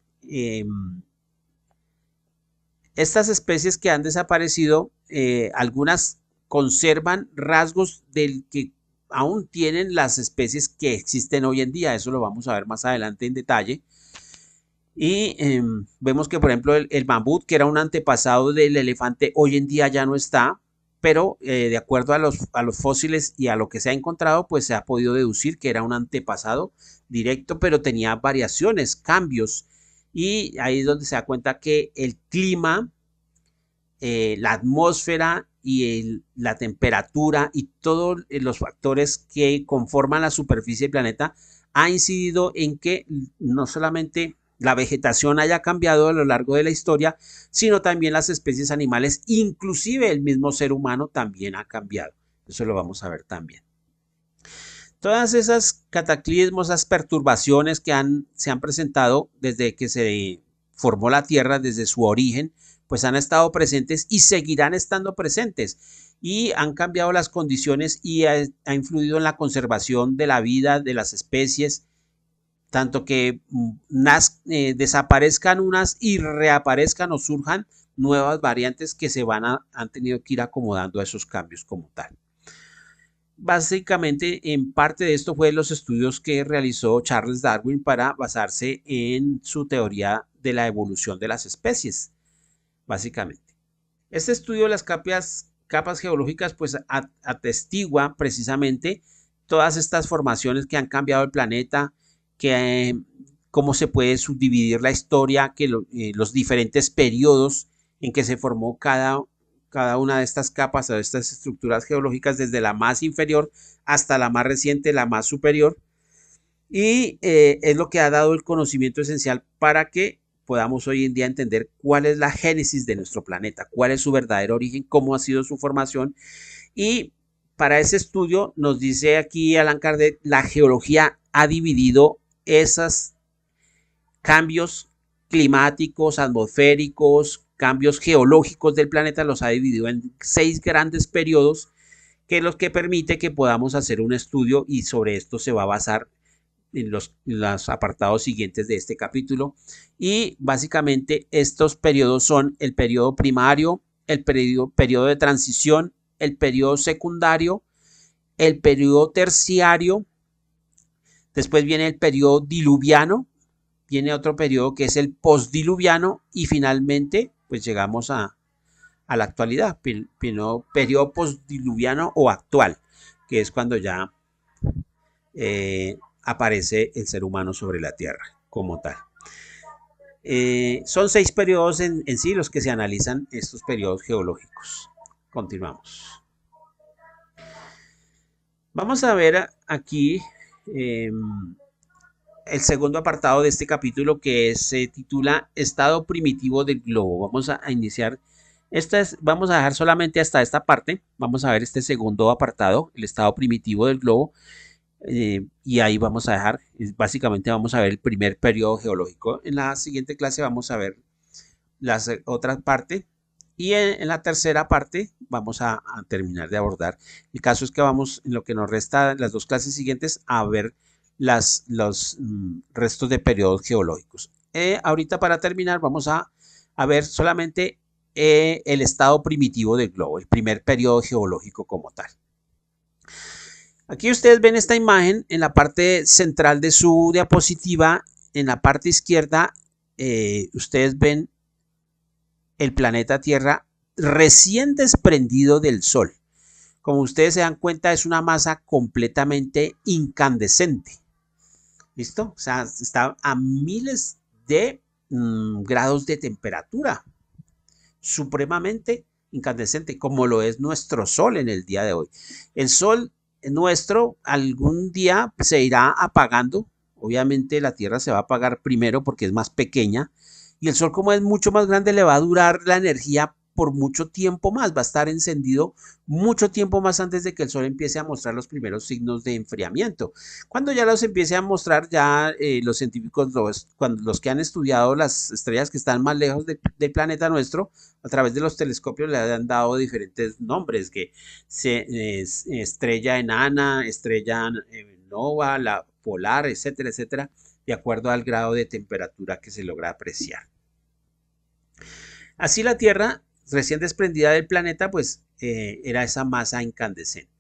Estas especies que han desaparecido, algunas conservan rasgos del que aún tienen las especies que existen hoy en día. Eso lo vamos a ver más adelante en detalle. Y vemos que, por ejemplo, el mamut, que era un antepasado del elefante, hoy en día ya no está, pero de acuerdo a los fósiles y a lo que se ha encontrado, pues se ha podido deducir que era un antepasado directo, pero tenía variaciones, cambios. Y ahí es donde se da cuenta que el clima, la atmósfera y la temperatura y todos los factores que conforman la superficie del planeta ha incidido en que no solamente la vegetación haya cambiado a lo largo de la historia, sino también las especies animales, inclusive el mismo ser humano también ha cambiado. Eso lo vamos a ver también. Todas esas cataclismos, esas perturbaciones que se han presentado desde que se formó la Tierra, desde su origen, pues han estado presentes y seguirán estando presentes y han cambiado las condiciones y ha influido en la conservación de la vida de las especies, tanto que desaparezcan unas y reaparezcan o surjan nuevas variantes que han tenido que ir acomodando a esos cambios como tal. Básicamente, en parte de esto fue los estudios que realizó Charles Darwin para basarse en su teoría de la evolución de las especies, básicamente. Este estudio de las capas geológicas pues atestigua precisamente todas estas formaciones que han cambiado el planeta, que cómo se puede subdividir la historia, que los diferentes periodos en que se formó cada una de estas capas o de estas estructuras geológicas, desde la más inferior hasta la más reciente, la más superior, y es lo que ha dado el conocimiento esencial para que podamos hoy en día entender cuál es la génesis de nuestro planeta, cuál es su verdadero origen, cómo ha sido su formación. Y para ese estudio nos dice aquí Allan Kardec, la geología ha dividido esos cambios climáticos, atmosféricos, cambios geológicos del planeta, los ha dividido en 6 grandes periodos, que es lo que permite que podamos hacer un estudio, y sobre esto se va a basar en los apartados siguientes de este capítulo. Y básicamente estos periodos son el periodo primario, el periodo de transición, el periodo secundario, el periodo terciario, después viene el periodo diluviano, viene otro periodo que es el postdiluviano, y finalmente pues llegamos a la actualidad, periodo postdiluviano o actual, que es cuando ya aparece el ser humano sobre la Tierra como tal. Son 6 periodos en sí los que se analizan estos periodos geológicos. Continuamos. Vamos a ver aquí el segundo apartado de este capítulo, que se titula Estado primitivo del globo. Vamos a iniciar. Vamos a dejar solamente hasta esta parte. Vamos a ver este segundo apartado, el estado primitivo del globo. Y ahí vamos a dejar, básicamente vamos a ver el primer periodo geológico. En la siguiente clase vamos a ver la otra parte, y en la tercera parte vamos a terminar de abordar. El caso es que vamos, en lo que nos resta, las 2 clases siguientes, a ver los restos de periodos geológicos. Ahorita, para terminar, vamos a ver solamente el estado primitivo del globo, el primer periodo geológico como tal. Aquí ustedes ven esta imagen en la parte central de su diapositiva. En la parte izquierda, ustedes ven el planeta Tierra recién desprendido del Sol. Como ustedes se dan cuenta, es una masa completamente incandescente. ¿Listo? O sea, está a miles de grados de temperatura. Supremamente incandescente, como lo es nuestro Sol en el día de hoy. El Sol nuestro algún día se irá apagando. Obviamente la Tierra se va a apagar primero porque es más pequeña, y el Sol, como es mucho más grande, le va a durar la energía por mucho tiempo más, va a estar encendido mucho tiempo más antes de que el Sol empiece a mostrar los primeros signos de enfriamiento. Cuando ya los empiece a mostrar, ya los científicos, los que han estudiado las estrellas que están más lejos del planeta nuestro, a través de los telescopios, le han dado diferentes nombres, que estrella enana, estrella nova, la polar, etcétera, etcétera, de acuerdo al grado de temperatura que se logra apreciar. Así la Tierra, recién desprendida del planeta, pues era esa masa incandescente.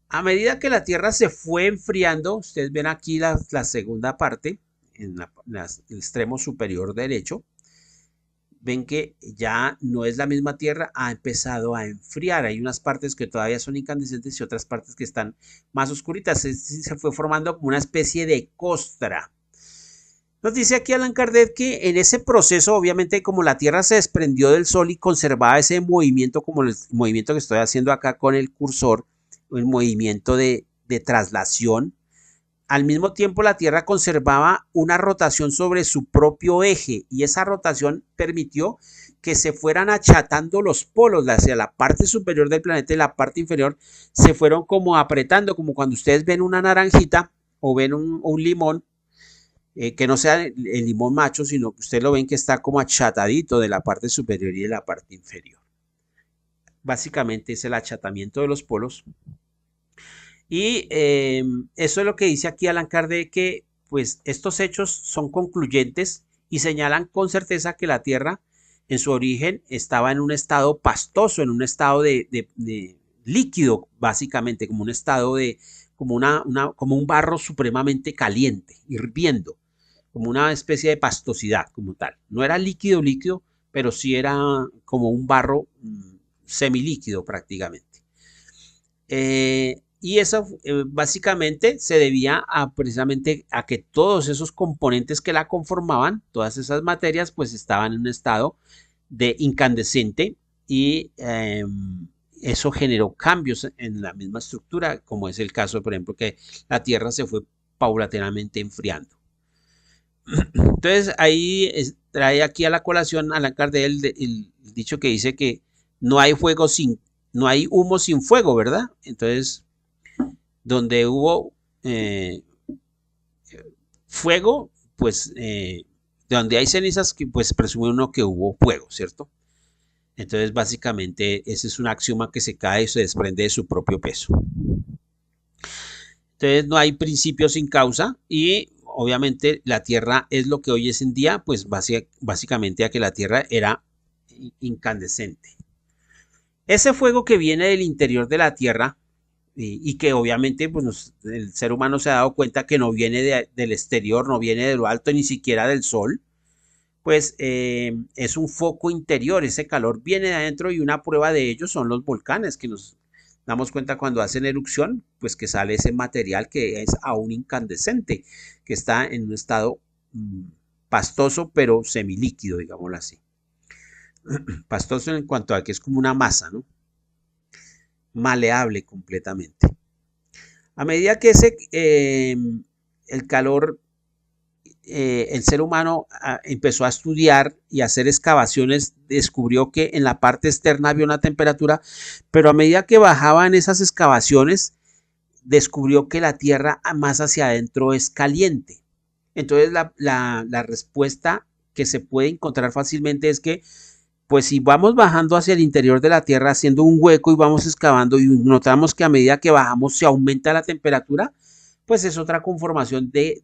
A medida que la Tierra se fue enfriando, ustedes ven aquí la segunda parte, en el extremo superior derecho, ven que ya no es la misma Tierra, ha empezado a enfriar. Hay unas partes que todavía son incandescentes y otras partes que están más oscuritas. Se fue formando como una especie de costra. Nos dice aquí Allan Kardec que en ese proceso, obviamente, como la Tierra se desprendió del Sol y conservaba ese movimiento, como el movimiento que estoy haciendo acá con el cursor, el movimiento de traslación, al mismo tiempo la Tierra conservaba una rotación sobre su propio eje y esa rotación permitió que se fueran achatando los polos hacia la parte superior del planeta y la parte inferior se fueron como apretando, como cuando ustedes ven una naranjita o ven un limón, que no sea el limón macho, sino que ustedes lo ven que está como achatadito de la parte superior y de la parte inferior. Básicamente es el achatamiento de los polos. Y eso es lo que dice aquí Allan Kardec, que pues estos hechos son concluyentes y señalan con certeza que la Tierra en su origen estaba en un estado pastoso, en un estado de líquido, básicamente, como un estado de, como un barro supremamente caliente, hirviendo, como una especie de pastosidad como tal. No era líquido, líquido, pero sí era como un barro semilíquido prácticamente. Y eso básicamente se debía precisamente a que todos esos componentes que la conformaban, todas esas materias, pues estaban en un estado de incandescente y eso generó cambios en la misma estructura, como es el caso, por ejemplo, que la Tierra se fue paulatinamente enfriando. Entonces ahí trae aquí a la colación Allan Kardec el dicho que dice que no hay fuego sin, no hay humo sin fuego, ¿verdad? Entonces, donde hubo fuego, pues donde hay cenizas, pues presume uno que hubo fuego, ¿cierto? Entonces, básicamente, ese es un axioma que se cae y se desprende de su propio peso. Entonces, no hay principio sin causa y obviamente la Tierra es lo que hoy es en día, pues básicamente a que la Tierra era incandescente. Ese fuego que viene del interior de la Tierra y que obviamente pues, el ser humano se ha dado cuenta que no viene del exterior, no viene de lo alto, ni siquiera del sol, pues es un foco interior, ese calor viene de adentro y una prueba de ello son los volcanes que nos damos cuenta cuando hacen erupción, pues que sale ese material que es aún incandescente, que está en un estado pastoso pero semilíquido, digámoslo así. Pastoso en cuanto a que es como una masa, ¿no? Maleable completamente. A medida que el calor, el ser humano empezó a estudiar y a hacer excavaciones, descubrió que en la parte externa había una temperatura, pero a medida que bajaba en esas excavaciones, descubrió que la tierra más hacia adentro es caliente. Entonces la respuesta que se puede encontrar fácilmente es que pues si vamos bajando hacia el interior de la Tierra haciendo un hueco y vamos excavando y notamos que a medida que bajamos se aumenta la temperatura, pues es otra conformación de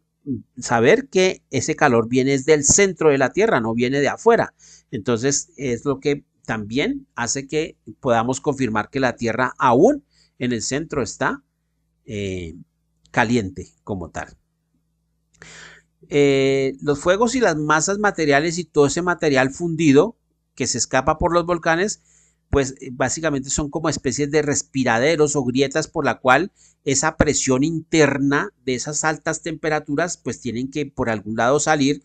saber que ese calor viene del centro de la Tierra, no viene de afuera. Entonces es lo que también hace que podamos confirmar que la Tierra aún en el centro está caliente como tal. Los fuegos y las masas materiales y todo ese material fundido que se escapa por los volcanes, pues básicamente son como especies de respiraderos o grietas por la cual esa presión interna de esas altas temperaturas pues tienen que por algún lado salir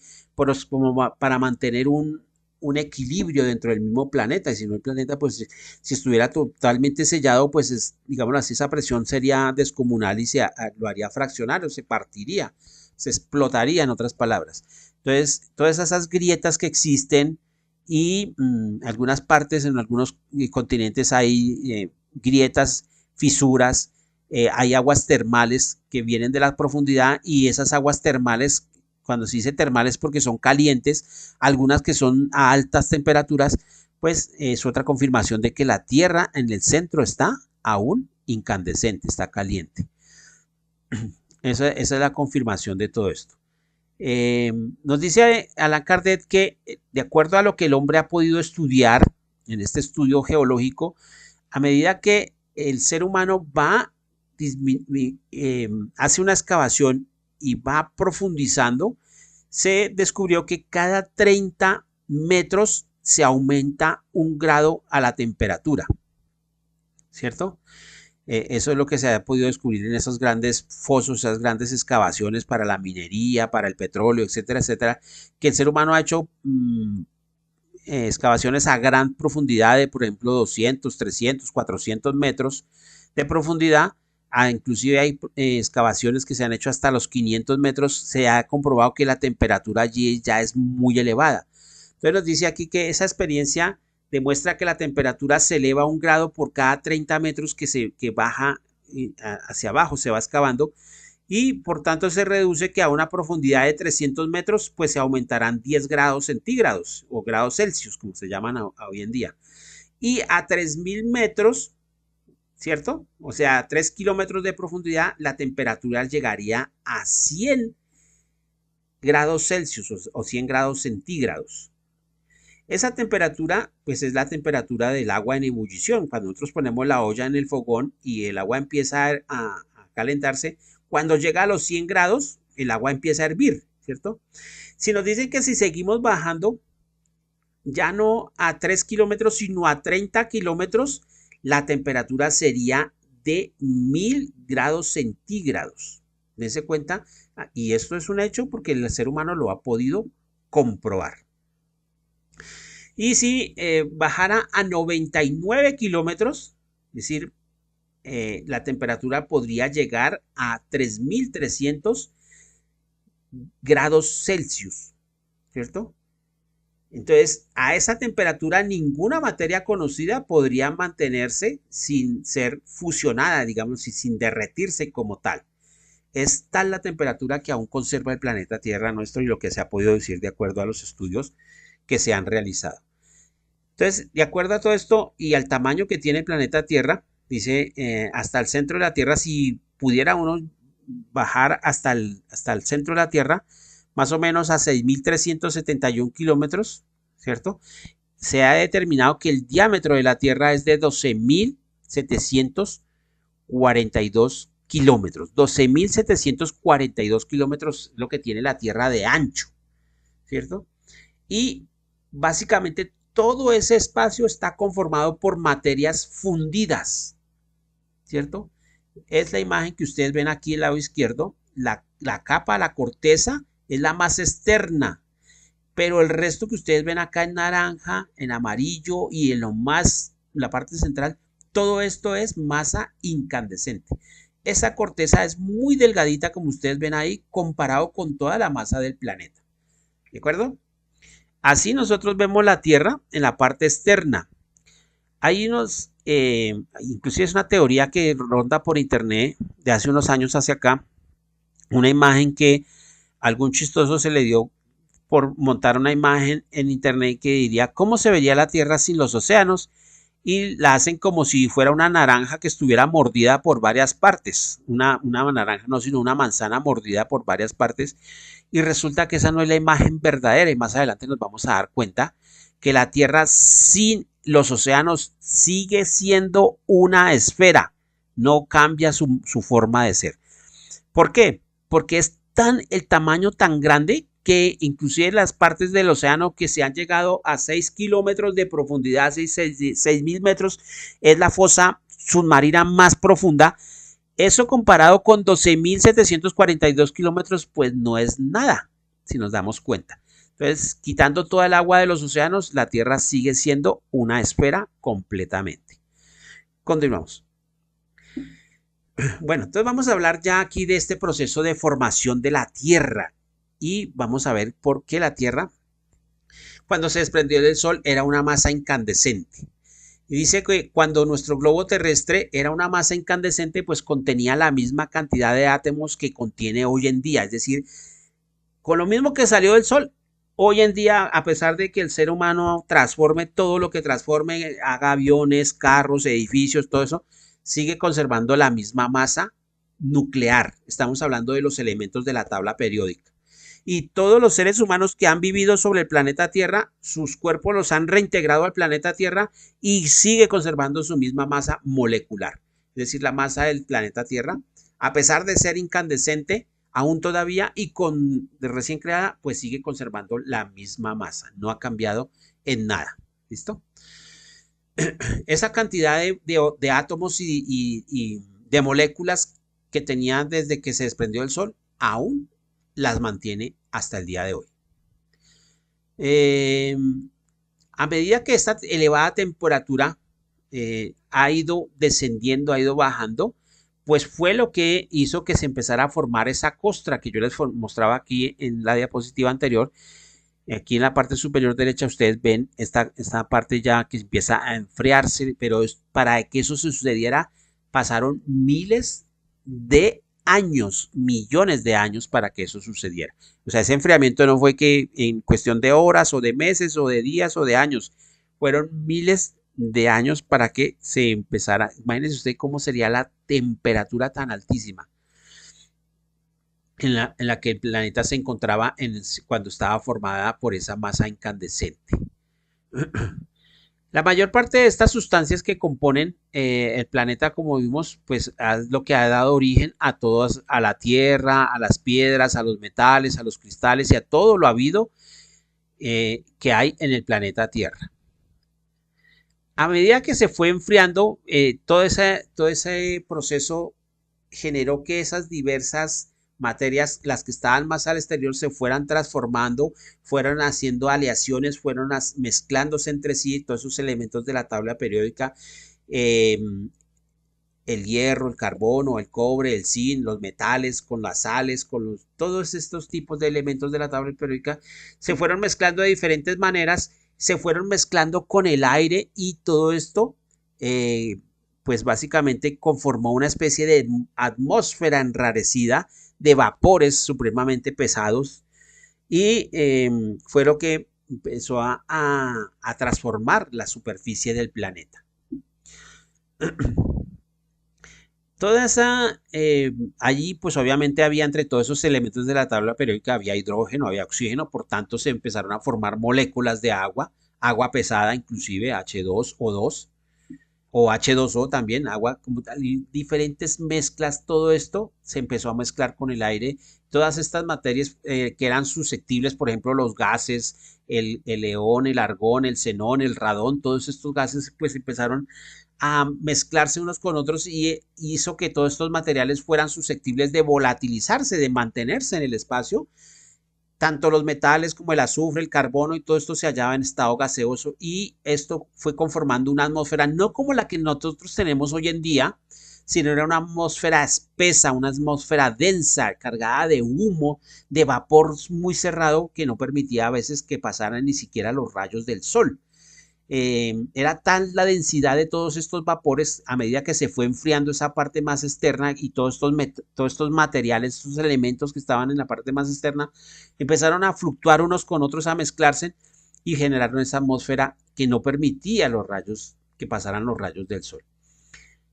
como para mantener un equilibrio dentro del mismo planeta, y si no el planeta pues si estuviera totalmente sellado pues digamos así esa presión sería descomunal y lo haría fraccionario, se partiría, se explotaría en otras palabras. Entonces todas esas grietas que existen y algunas partes en algunos continentes hay grietas, fisuras, hay aguas termales que vienen de la profundidad y esas aguas termales, cuando se dice termales porque son calientes, algunas que son a altas temperaturas, pues es otra confirmación de que la Tierra en el centro está aún incandescente, está caliente. Esa es la confirmación de todo esto. Nos dice Allan Kardec que de acuerdo a lo que el hombre ha podido estudiar en este estudio geológico, a medida que el ser humano hace una excavación y va profundizando, se descubrió que cada 30 metros se aumenta 1 grado a la temperatura, ¿cierto? Eso es lo que se ha podido descubrir en esos grandes fosos, esas grandes excavaciones para la minería, para el petróleo, etcétera, etcétera, que el ser humano ha hecho excavaciones a gran profundidad de, por ejemplo, 200, 300, 400 metros de profundidad. Inclusive hay excavaciones que se han hecho hasta los 500 metros. Se ha comprobado que la temperatura allí ya es muy elevada. Entonces nos dice aquí que esa experiencia demuestra que la temperatura se eleva 1 grado por cada 30 metros que baja hacia abajo, se va excavando, y por tanto se reduce que a una profundidad de 300 metros pues se aumentarán 10 grados centígrados o grados Celsius, como se llaman hoy en día. Y a 3000 metros, ¿cierto? O sea, a 3 kilómetros de profundidad, la temperatura llegaría a 100 grados Celsius o 100 grados centígrados. Esa temperatura, pues es la temperatura del agua en ebullición. Cuando nosotros ponemos la olla en el fogón y el agua empieza a calentarse, cuando llega a los 100 grados, el agua empieza a hervir, ¿cierto? Si nos dicen que si seguimos bajando, ya no a 3 kilómetros, sino a 30 kilómetros, la temperatura sería de 1000 grados centígrados. Dense cuenta, y esto es un hecho porque el ser humano lo ha podido comprobar. Y si bajara a 99 kilómetros, es decir, la temperatura podría llegar a 3300 grados Celsius, ¿cierto? Entonces, a esa temperatura ninguna materia conocida podría mantenerse sin ser fusionada, digamos, y sin derretirse como tal. Es tal la temperatura que aún conserva el planeta Tierra nuestro y lo que se ha podido decir de acuerdo a los estudios que se han realizado. Entonces, de acuerdo a todo esto y al tamaño que tiene el planeta Tierra, dice, hasta el centro de la Tierra, si pudiera uno bajar hasta el centro de la Tierra, más o menos a 6.371 kilómetros, ¿cierto? Se ha determinado que el diámetro de la Tierra es de 12.742 kilómetros. 12.742 kilómetros es lo que tiene la Tierra de ancho, ¿cierto? Y básicamente todo ese espacio está conformado por materias fundidas, ¿cierto? Es la imagen que ustedes ven aquí al lado izquierdo. La capa, la corteza, es la más externa, pero el resto que ustedes ven acá en naranja, en amarillo y en la parte central, todo esto es masa incandescente. Esa corteza es muy delgadita, como ustedes ven ahí, comparado con toda la masa del planeta. ¿De acuerdo? Así nosotros vemos la Tierra en la parte externa. Hay inclusive es una teoría que ronda por internet de hace unos años hacia acá, una imagen que algún chistoso se le dio por montar una imagen en internet que diría cómo se vería la Tierra sin los océanos, y la hacen como si fuera una naranja que estuviera mordida por varias partes, una naranja no, sino una manzana mordida por varias partes, y resulta que esa no es la imagen verdadera, y más adelante nos vamos a dar cuenta que la Tierra sin los océanos sigue siendo una esfera, no cambia su forma de ser. ¿Por qué? Porque es el tamaño tan grande que inclusive las partes del océano que se han llegado a 6 kilómetros de profundidad, 6.000 metros, es la fosa submarina más profunda. Eso comparado con 12.742 kilómetros, pues no es nada, si nos damos cuenta. Entonces, quitando toda el agua de los océanos, la Tierra sigue siendo una esfera completamente. Continuamos. Bueno, entonces vamos a hablar ya aquí de este proceso de formación de la Tierra y vamos a ver por qué la Tierra, cuando se desprendió del Sol, era una masa incandescente. Y dice que cuando nuestro globo terrestre era una masa incandescente, pues contenía la misma cantidad de átomos que contiene hoy en día. Es decir, con lo mismo que salió del Sol, hoy en día, a pesar de que el ser humano transforme todo lo que transforme, haga aviones, carros, edificios, todo eso, sigue conservando la misma masa nuclear. Estamos hablando de los elementos de la tabla periódica. y todos los seres humanos que han vivido sobre el planeta Tierra, sus cuerpos los han reintegrado al planeta Tierra y sigue conservando su misma masa molecular. Es decir, la masa del planeta Tierra, a pesar de ser incandescente, aún todavía y con de recién creada, pues sigue conservando la misma masa, no ha cambiado en nada. ¿Listo? Esa cantidad de átomos y de moléculas que tenía desde que se desprendió del Sol, aún las mantiene hasta el día de hoy. Eh, a medida que esta elevada temperatura ha ido descendiendo, ha ido bajando, pues fue lo que hizo que se empezara a formar esa costra que yo les mostraba aquí en la diapositiva anterior. Aquí en la parte superior derecha ustedes ven esta parte ya que empieza a enfriarse, pero para que eso sucediera pasaron miles de años, millones de años para que eso sucediera. O sea, ese enfriamiento no fue que en cuestión de horas o de meses o de días o de años, fueron miles de años para que se empezara. Imagínense usted cómo sería la temperatura tan altísima en la que el planeta se encontraba cuando estaba formada por esa masa incandescente. La mayor parte de estas sustancias que componen el planeta, como vimos, pues es lo que ha dado origen a todas, a la Tierra, a las piedras, a los metales, a los cristales y a todo lo habido que hay en el planeta Tierra. A medida que se fue enfriando, todo ese proceso generó que esas diversas materias, las que estaban más al exterior, se fueran transformando, fueron haciendo aleaciones, fueron mezclándose entre sí todos esos elementos de la tabla periódica, eh, el hierro, el carbono, el cobre, el zinc, los metales, con las sales, todos estos tipos de elementos de la tabla periódica se fueron mezclando de diferentes maneras, se fueron mezclando con el aire y todo esto pues básicamente conformó una especie de atmósfera enrarecida de vapores supremamente pesados y fue lo que empezó a transformar la superficie del planeta. Toda esa, allí pues obviamente había entre todos esos elementos de la tabla periódica, había hidrógeno, había oxígeno, por tanto se empezaron a formar moléculas de agua, agua pesada inclusive H2O2 o H2O también, agua como tal, y diferentes mezclas, todo esto se empezó a mezclar con el aire, todas estas materias que eran susceptibles, por ejemplo los gases, el león, el argón, el xenón, el radón, todos estos gases pues empezaron a mezclarse unos con otros y hizo que todos estos materiales fueran susceptibles de volatilizarse, de mantenerse en el espacio. Tanto los metales como el azufre, el carbono y todo esto se hallaba en estado gaseoso y esto fue conformando una atmósfera no como la que nosotros tenemos hoy en día, sino era una atmósfera espesa, una atmósfera densa, cargada de humo, de vapor muy cerrado que no permitía a veces que pasaran ni siquiera los rayos del sol. Era tal la densidad de todos estos vapores a medida que se fue enfriando esa parte más externa y todos estos materiales, estos elementos que estaban en la parte más externa, empezaron a fluctuar unos con otros, a mezclarse y generaron esa atmósfera que no permitía los rayos, que pasaran los rayos del sol.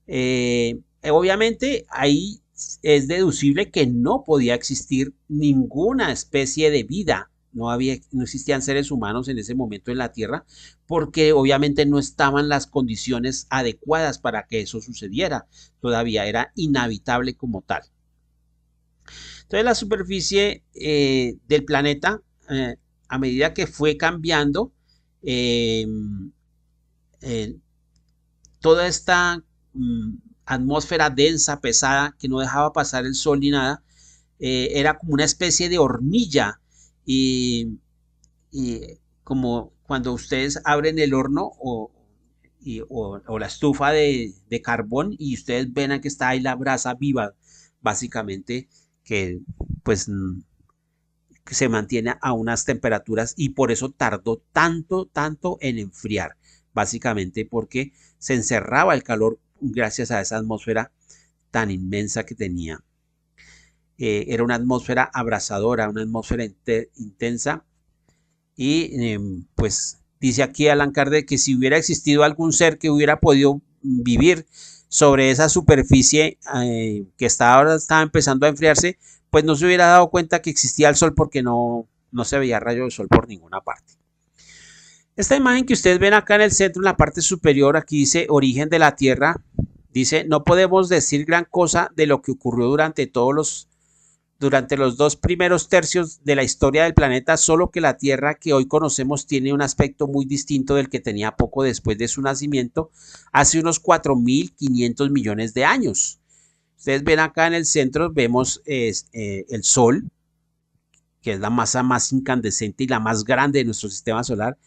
Obviamente ahí es deducible que no podía existir ninguna especie de vida. No existían seres humanos en ese momento en la Tierra porque obviamente no estaban las condiciones adecuadas para que eso sucediera. Todavía era inhabitable como tal. Entonces la superficie del planeta, a medida que fue cambiando, eh, toda esta atmósfera densa, pesada, que no dejaba pasar el sol ni nada, era como una especie de hornilla y como cuando ustedes abren el horno o la estufa de carbón y ustedes ven que está ahí la brasa viva, básicamente, que pues que se mantiene a unas temperaturas y por eso tardó tanto en enfriar, básicamente porque se encerraba el calor gracias a esa atmósfera tan inmensa que tenía. Era una atmósfera abrasadora, una atmósfera intensa y pues dice aquí Allan Kardec que si hubiera existido algún ser que hubiera podido vivir sobre esa superficie ahora estaba empezando a enfriarse, pues no se hubiera dado cuenta que existía el sol porque no se veía rayo de sol por ninguna parte. Esta imagen que ustedes ven acá en el centro, en la parte superior, aquí dice origen de la Tierra. Dice, no podemos decir gran cosa de lo que ocurrió durante los 2 primeros tercios de la historia del planeta, solo que la Tierra que hoy conocemos tiene un aspecto muy distinto del que tenía poco después de su nacimiento, hace unos 4.500 millones de años. Ustedes ven acá en el centro, vemos el Sol, que es la masa más incandescente y la más grande de nuestro sistema solar.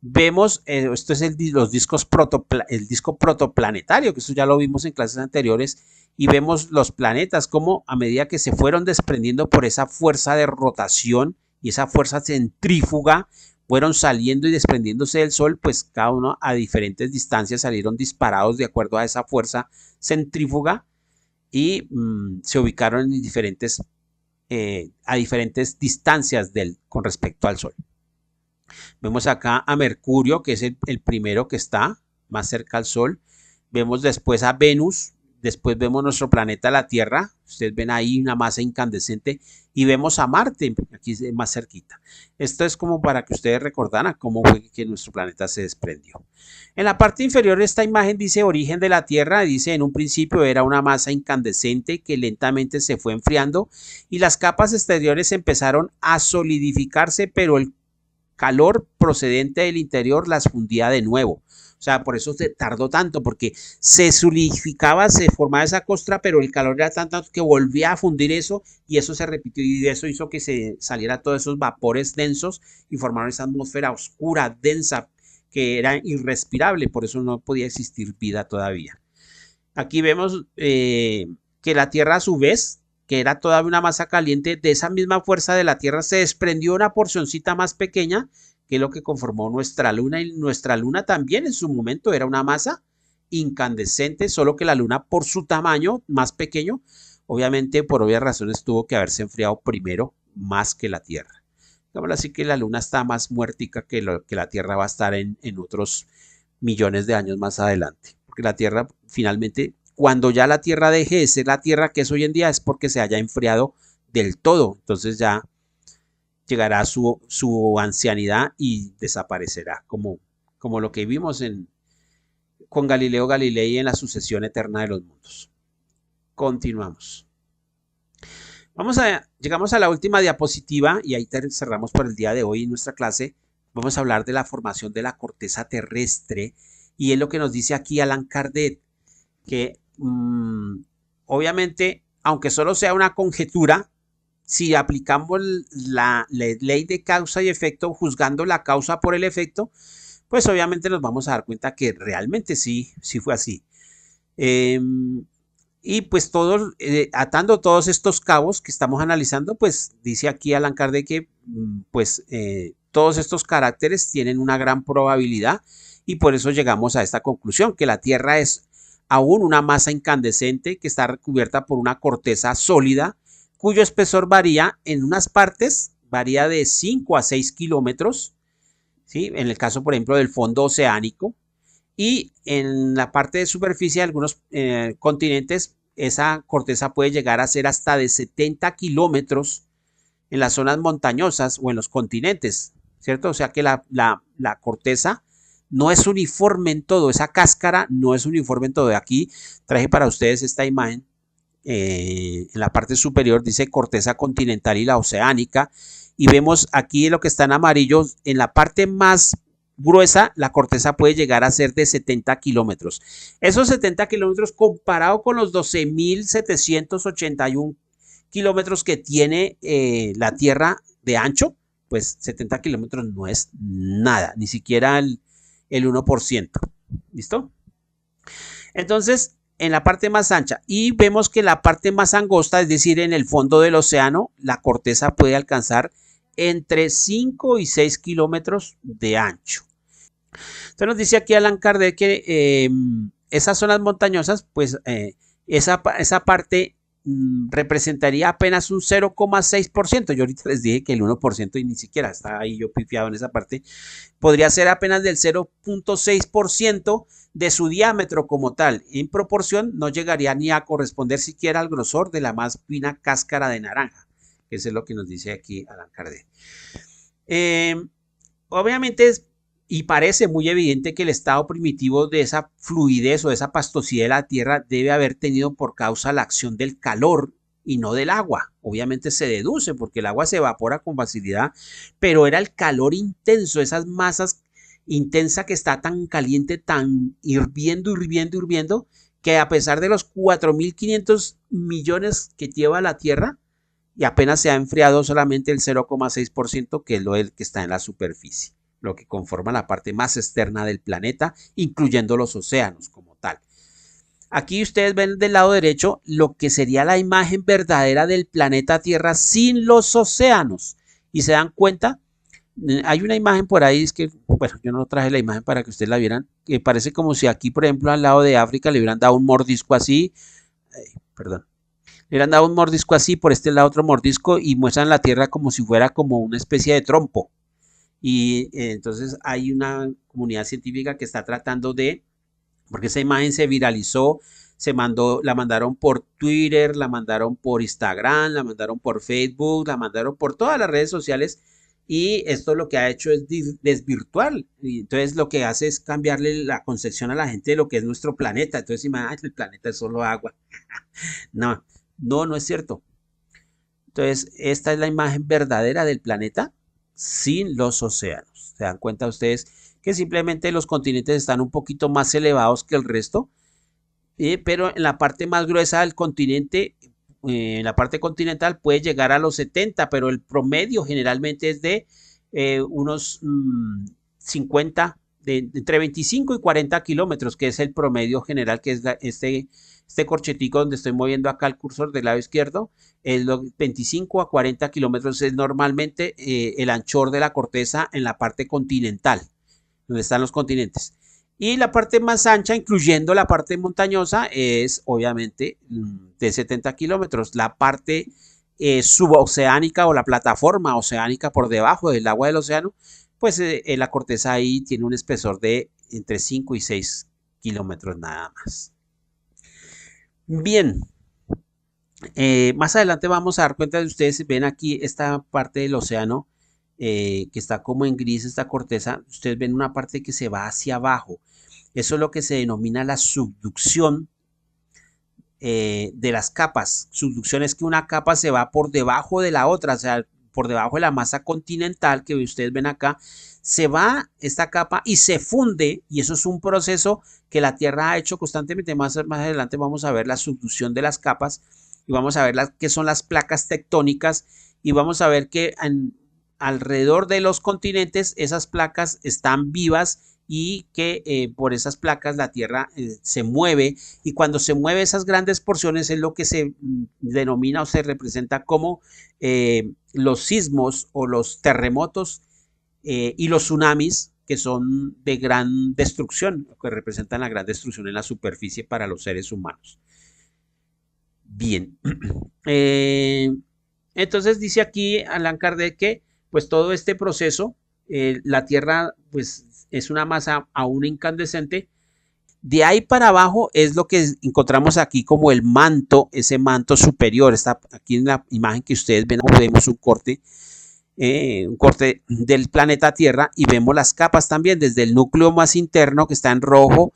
Vemos, esto es el disco protoplanetario, que eso ya lo vimos en clases anteriores, y vemos los planetas como a medida que se fueron desprendiendo por esa fuerza de rotación y esa fuerza centrífuga, fueron saliendo y desprendiéndose del Sol, pues cada uno a diferentes distancias salieron disparados de acuerdo a esa fuerza centrífuga y se ubicaron en a diferentes distancias con respecto al Sol. Vemos acá a Mercurio, que es el primero que está más cerca al Sol. Vemos después a Venus, después vemos nuestro planeta, la Tierra. Ustedes ven ahí una masa incandescente. Y vemos a Marte, aquí más cerquita. Esto es como para que ustedes recordaran cómo fue que nuestro planeta se desprendió. En la parte inferior esta imagen dice origen de la Tierra. Dice en un principio era una masa incandescente que lentamente se fue enfriando y las capas exteriores empezaron a solidificarse, pero el calor procedente del interior las fundía de nuevo. O sea, por eso se tardó tanto, porque se solidificaba, se formaba esa costra, pero el calor era tanto que volvía a fundir eso y eso se repitió y eso hizo que se saliera todos esos vapores densos y formaron esa atmósfera oscura, densa, que era irrespirable, por eso no podía existir vida todavía. Aquí vemos que la Tierra a su vez, que era todavía una masa caliente, de esa misma fuerza de la Tierra se desprendió una porcioncita más pequeña, que es lo que conformó nuestra Luna, y nuestra Luna también en su momento era una masa incandescente, solo que la Luna por su tamaño más pequeño, obviamente por obvias razones tuvo que haberse enfriado primero más que la Tierra. Digamos así que la Luna está más muertica que la Tierra va a estar en otros millones de años más adelante, porque la Tierra finalmente, cuando ya la Tierra deje de ser la Tierra que es hoy en día, es porque se haya enfriado del todo. Entonces ya llegará su ancianidad y desaparecerá, como lo que vimos con Galileo Galilei en la sucesión eterna de los mundos. Continuamos. Llegamos a la última diapositiva y ahí cerramos por el día de hoy en nuestra clase. Vamos a hablar de la formación de la corteza terrestre y es lo que nos dice aquí Allan Kardec, que obviamente, aunque solo sea una conjetura, si aplicamos la ley de causa y efecto, juzgando la causa por el efecto, pues obviamente nos vamos a dar cuenta que realmente sí fue así. Y pues atando todos estos cabos que estamos analizando, pues dice aquí Allan Kardec que pues todos estos caracteres tienen una gran probabilidad y por eso llegamos a esta conclusión, que la Tierra es aún una masa incandescente que está recubierta por una corteza sólida, cuyo espesor varía en unas partes, varía de 5 a 6 kilómetros, ¿sí? En el caso, por ejemplo, del fondo oceánico, y en la parte de superficie de algunos continentes, esa corteza puede llegar a ser hasta de 70 kilómetros en las zonas montañosas o en los continentes, ¿cierto? O sea que la corteza no es uniforme en todo, esa cáscara no es uniforme en todo. Aquí traje para ustedes esta imagen. En la parte superior dice corteza continental y la oceánica. Y vemos aquí lo que está en amarillo, en la parte más gruesa, la corteza puede llegar a ser de 70 kilómetros. Esos 70 kilómetros comparado con los 12.781 kilómetros que tiene la Tierra de ancho, pues 70 kilómetros no es nada, ni siquiera el 1%. ¿Listo? Entonces, en la parte más ancha y vemos que en la parte más angosta, es decir, en el fondo del océano, la corteza puede alcanzar entre 5 y 6 kilómetros de ancho. Entonces nos dice aquí Allan Kardec que esas zonas montañosas, pues esa parte representaría apenas un 0,6%. Yo ahorita les dije que el 1% y ni siquiera está ahí yo pifiado en esa parte. Podría ser apenas del 0,6% de su diámetro como tal. En proporción no llegaría ni a corresponder siquiera al grosor de la más fina cáscara de naranja. Eso es lo que nos dice aquí Allan Kardec. Obviamente y parece muy evidente que el estado primitivo de esa fluidez o de esa pastosidad de la tierra debe haber tenido por causa la acción del calor y no del agua. Obviamente se deduce porque el agua se evapora con facilidad, pero era el calor intenso, esas masas intensa que está tan caliente, tan hirviendo, que a pesar de los 4.500 millones que lleva la tierra, y apenas se ha enfriado solamente el 0,6%, que es lo que está en la superficie, lo que conforma la parte más externa del planeta, incluyendo los océanos como tal. Aquí ustedes ven del lado derecho lo que sería la imagen verdadera del planeta Tierra sin los océanos. Y se dan cuenta, hay una imagen por ahí, es que, bueno, yo no traje la imagen para que ustedes la vieran, que parece como si aquí, por ejemplo, al lado de África le hubieran dado un mordisco así, le hubieran dado un mordisco así, por este lado otro mordisco, y muestran la Tierra como si fuera como una especie de trompo. Y entonces hay una comunidad científica que está tratando de, porque esa imagen se viralizó, la mandaron por Twitter, la mandaron por Instagram, la mandaron por Facebook, la mandaron por todas las redes sociales, y esto lo que ha hecho es desvirtuar. Y entonces lo que hace es cambiarle la concepción a la gente de lo que es nuestro planeta. Entonces imagínate, el planeta es solo agua. No es cierto. Entonces esta es la imagen verdadera del planeta sin los océanos. ¿Se dan cuenta ustedes que simplemente los continentes están un poquito más elevados que el resto? Pero en la parte más gruesa del continente, en la parte continental puede llegar a los 70, pero el promedio generalmente es de unos 50, entre 25 y 40 kilómetros, que es el promedio general, que es este corchetico donde estoy moviendo acá el cursor del lado izquierdo. Es 25 a 40 kilómetros es normalmente el anchor de la corteza en la parte continental, donde están los continentes. Y la parte más ancha, incluyendo la parte montañosa, es obviamente de 70 kilómetros. La parte suboceánica o la plataforma oceánica por debajo del agua del océano, pues la corteza ahí tiene un espesor de entre 5 y 6 kilómetros nada más. Bien, más adelante vamos a dar cuenta de ustedes, ven aquí esta parte del océano que está como en gris esta corteza, ustedes ven una parte que se va hacia abajo. Eso es lo que se denomina la subducción de las capas. Subducción es que una capa se va por debajo de la otra, o sea, por debajo de la masa continental que ustedes ven acá, se va esta capa y se funde, y eso es un proceso que la Tierra ha hecho constantemente. Más adelante vamos a ver la subducción de las capas y vamos a ver qué son las placas tectónicas, y vamos a ver que alrededor de los continentes esas placas están vivas y que por esas placas la Tierra se mueve, y cuando se mueve esas grandes porciones es lo que se denomina o se representa como los sismos o los terremotos y los tsunamis, que son de gran destrucción, que representan la gran destrucción en la superficie para los seres humanos. Bien, entonces dice aquí Allan Kardec que pues todo este proceso, la Tierra pues es una masa aún incandescente. De ahí para abajo es lo que encontramos aquí como el manto, ese manto superior. Está aquí en la imagen que ustedes ven, vemos un corte del planeta Tierra, y vemos las capas también, desde el núcleo más interno que está en rojo,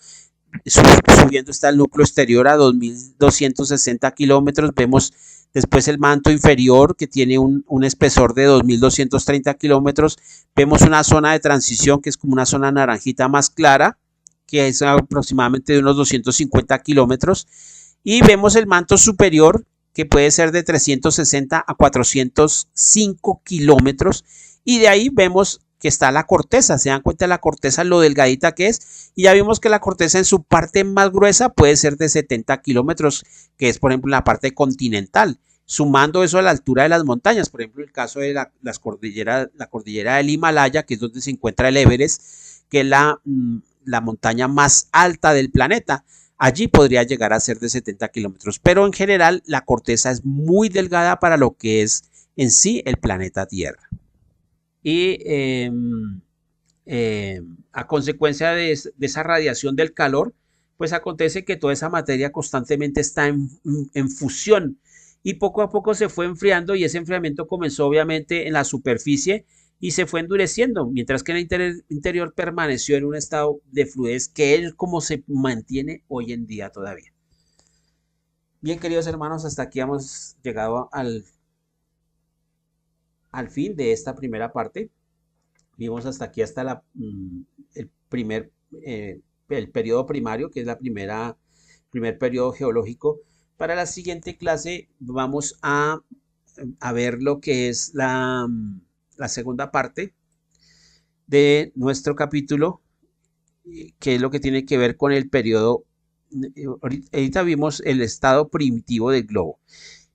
subiendo está el núcleo exterior a 2.260 kilómetros. Vemos después el manto inferior que tiene un espesor de 2.230 kilómetros. Vemos una zona de transición que es como una zona naranjita más clara, que es aproximadamente de unos 250 kilómetros. Y vemos el manto superior, que puede ser de 360 a 405 kilómetros. Y de ahí vemos que está la corteza. Se dan cuenta de la corteza, lo delgadita que es. Y ya vimos que la corteza en su parte más gruesa puede ser de 70 kilómetros, que es por ejemplo la parte continental. Sumando eso a la altura de las montañas, por ejemplo el caso de la cordillera del Himalaya, que es donde se encuentra el Everest, que es la montaña más alta del planeta. allí podría llegar a ser de 70 kilómetros, pero en general la corteza es muy delgada para lo que es en sí el planeta Tierra. Y a consecuencia de esa radiación del calor, pues acontece que toda esa materia constantemente está en fusión y poco a poco se fue enfriando y ese enfriamiento comenzó obviamente en la superficie y se fue endureciendo, mientras que en el interior permaneció en un estado de fluidez que es como se mantiene hoy en día todavía. Bien, queridos hermanos, hasta aquí hemos llegado al fin de esta primera parte. Vimos hasta aquí hasta el primer, el periodo primario, que es primer periodo geológico. Para la siguiente clase vamos a ver lo que es la segunda parte de nuestro capítulo, que es lo que tiene que ver con el periodo. Ahorita vimos el estado primitivo del globo.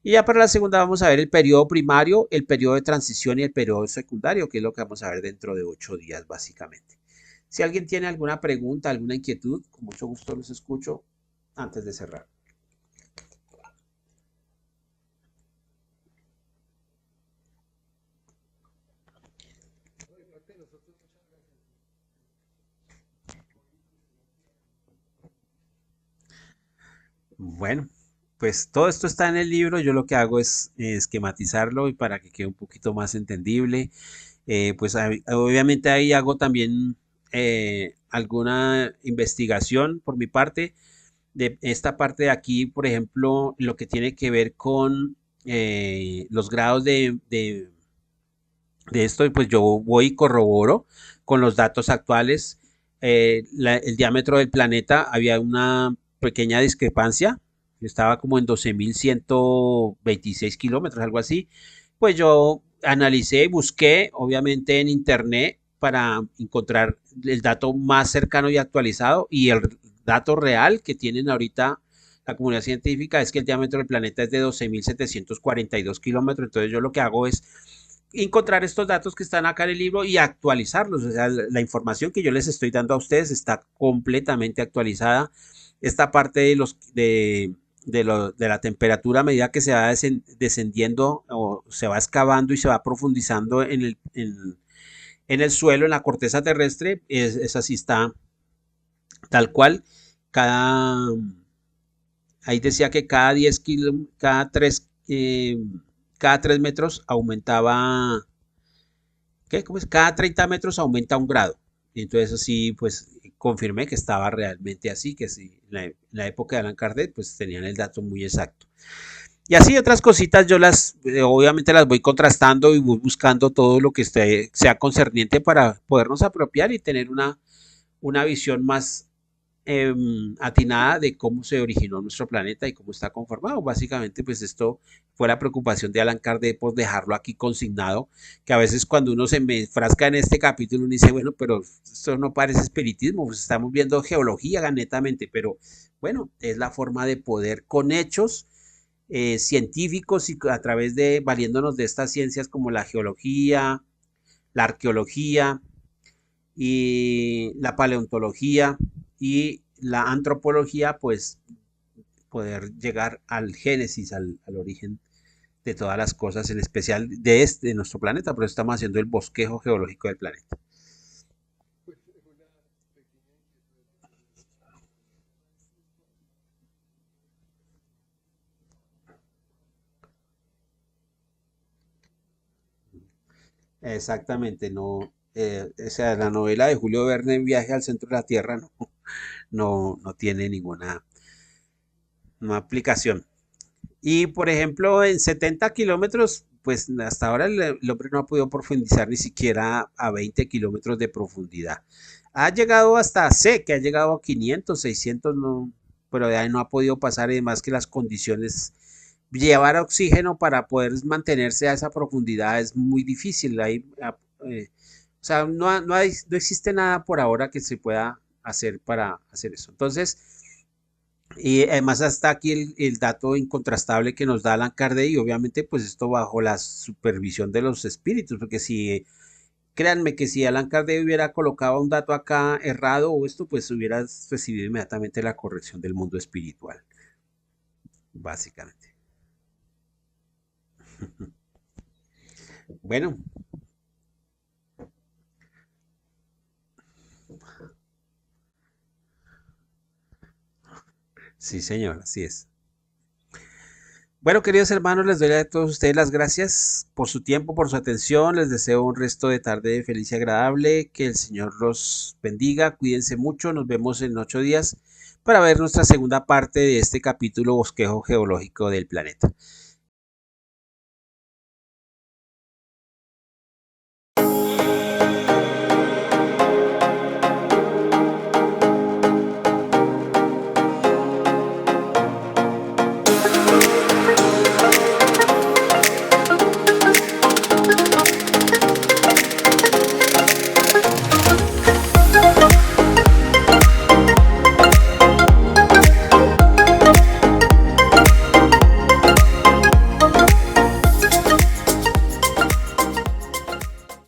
Y ya para la segunda vamos a ver el periodo primario, el periodo de transición y el periodo secundario, que es lo que vamos a ver dentro de 8 días básicamente. Si alguien tiene alguna pregunta, alguna inquietud, con mucho gusto los escucho antes de cerrar. Bueno, pues todo esto está en el libro. Yo lo que hago es esquematizarlo y para que quede un poquito más entendible. Pues obviamente ahí hago también alguna investigación por mi parte. De esta parte de aquí, por ejemplo, lo que tiene que ver con los grados de esto, pues yo voy y corroboro con los datos actuales. El diámetro del planeta había una pequeña discrepancia, estaba como en 12.126 kilómetros, algo así. Pues yo analicé, busqué, obviamente en internet, para encontrar el dato más cercano y actualizado y el dato real que tienen ahorita la comunidad científica es que el diámetro del planeta es de 12.742 kilómetros. Entonces yo lo que hago es encontrar estos datos que están acá en el libro y actualizarlos. O sea, la información que yo les estoy dando a ustedes está completamente actualizada. Esta parte de la temperatura a medida que se va descendiendo o se va excavando y se va profundizando en el suelo, en la corteza terrestre, es así está tal cual. Cada, ahí decía que cada 10 kilómetros, cada 3 metros aumentaba, ¿qué? ¿Cómo es? Cada 30 metros aumenta 1 grado. Y entonces así, pues confirmé que estaba realmente así, que sí, en la época de Allan Kardec, pues tenían el dato muy exacto. Y así otras cositas yo obviamente las voy contrastando y voy buscando todo lo que sea concerniente para podernos apropiar y tener una visión más atinada de cómo se originó nuestro planeta y cómo está conformado. Básicamente, pues esto fue la preocupación de Allan Kardec por dejarlo aquí consignado, que a veces cuando uno se me frasca en este capítulo, uno dice, bueno, pero esto no parece espiritismo, pues estamos viendo geología netamente, pero bueno, es la forma de poder con hechos científicos y a través de, valiéndonos de estas ciencias como la geología, la arqueología, y la paleontología y la antropología, pues poder llegar al génesis, al origen de todas las cosas, en especial de nuestro planeta, por eso estamos haciendo el bosquejo geológico del planeta. Exactamente, no, o sea, la novela de Julio Verne, Viaje al centro de la Tierra, no, no tiene ninguna no aplicación. Y por ejemplo, en 70 kilómetros, pues hasta ahora el hombre no ha podido profundizar ni siquiera a 20 kilómetros de profundidad. Ha llegado hasta C, que ha llegado a 500, 600, no, pero de ahí no ha podido pasar, además que las condiciones, llevar oxígeno para poder mantenerse a esa profundidad es muy difícil. O sea, no existe nada por ahora que se pueda hacer para hacer eso. Entonces, y además está aquí el dato incontrastable que nos da Allan Kardec y obviamente pues esto bajo la supervisión de los espíritus, porque si créanme que si Alan Kardec hubiera colocado un dato acá errado o esto, pues hubieras recibido inmediatamente la corrección del mundo espiritual, básicamente. Bueno, sí, señor, así es. Bueno, queridos hermanos, les doy a todos ustedes las gracias por su tiempo, por su atención. Les deseo un resto de tarde feliz y agradable. Que el Señor los bendiga. Cuídense mucho. Nos vemos en 8 días para ver nuestra segunda parte de este capítulo Bosquejo Geológico del planeta.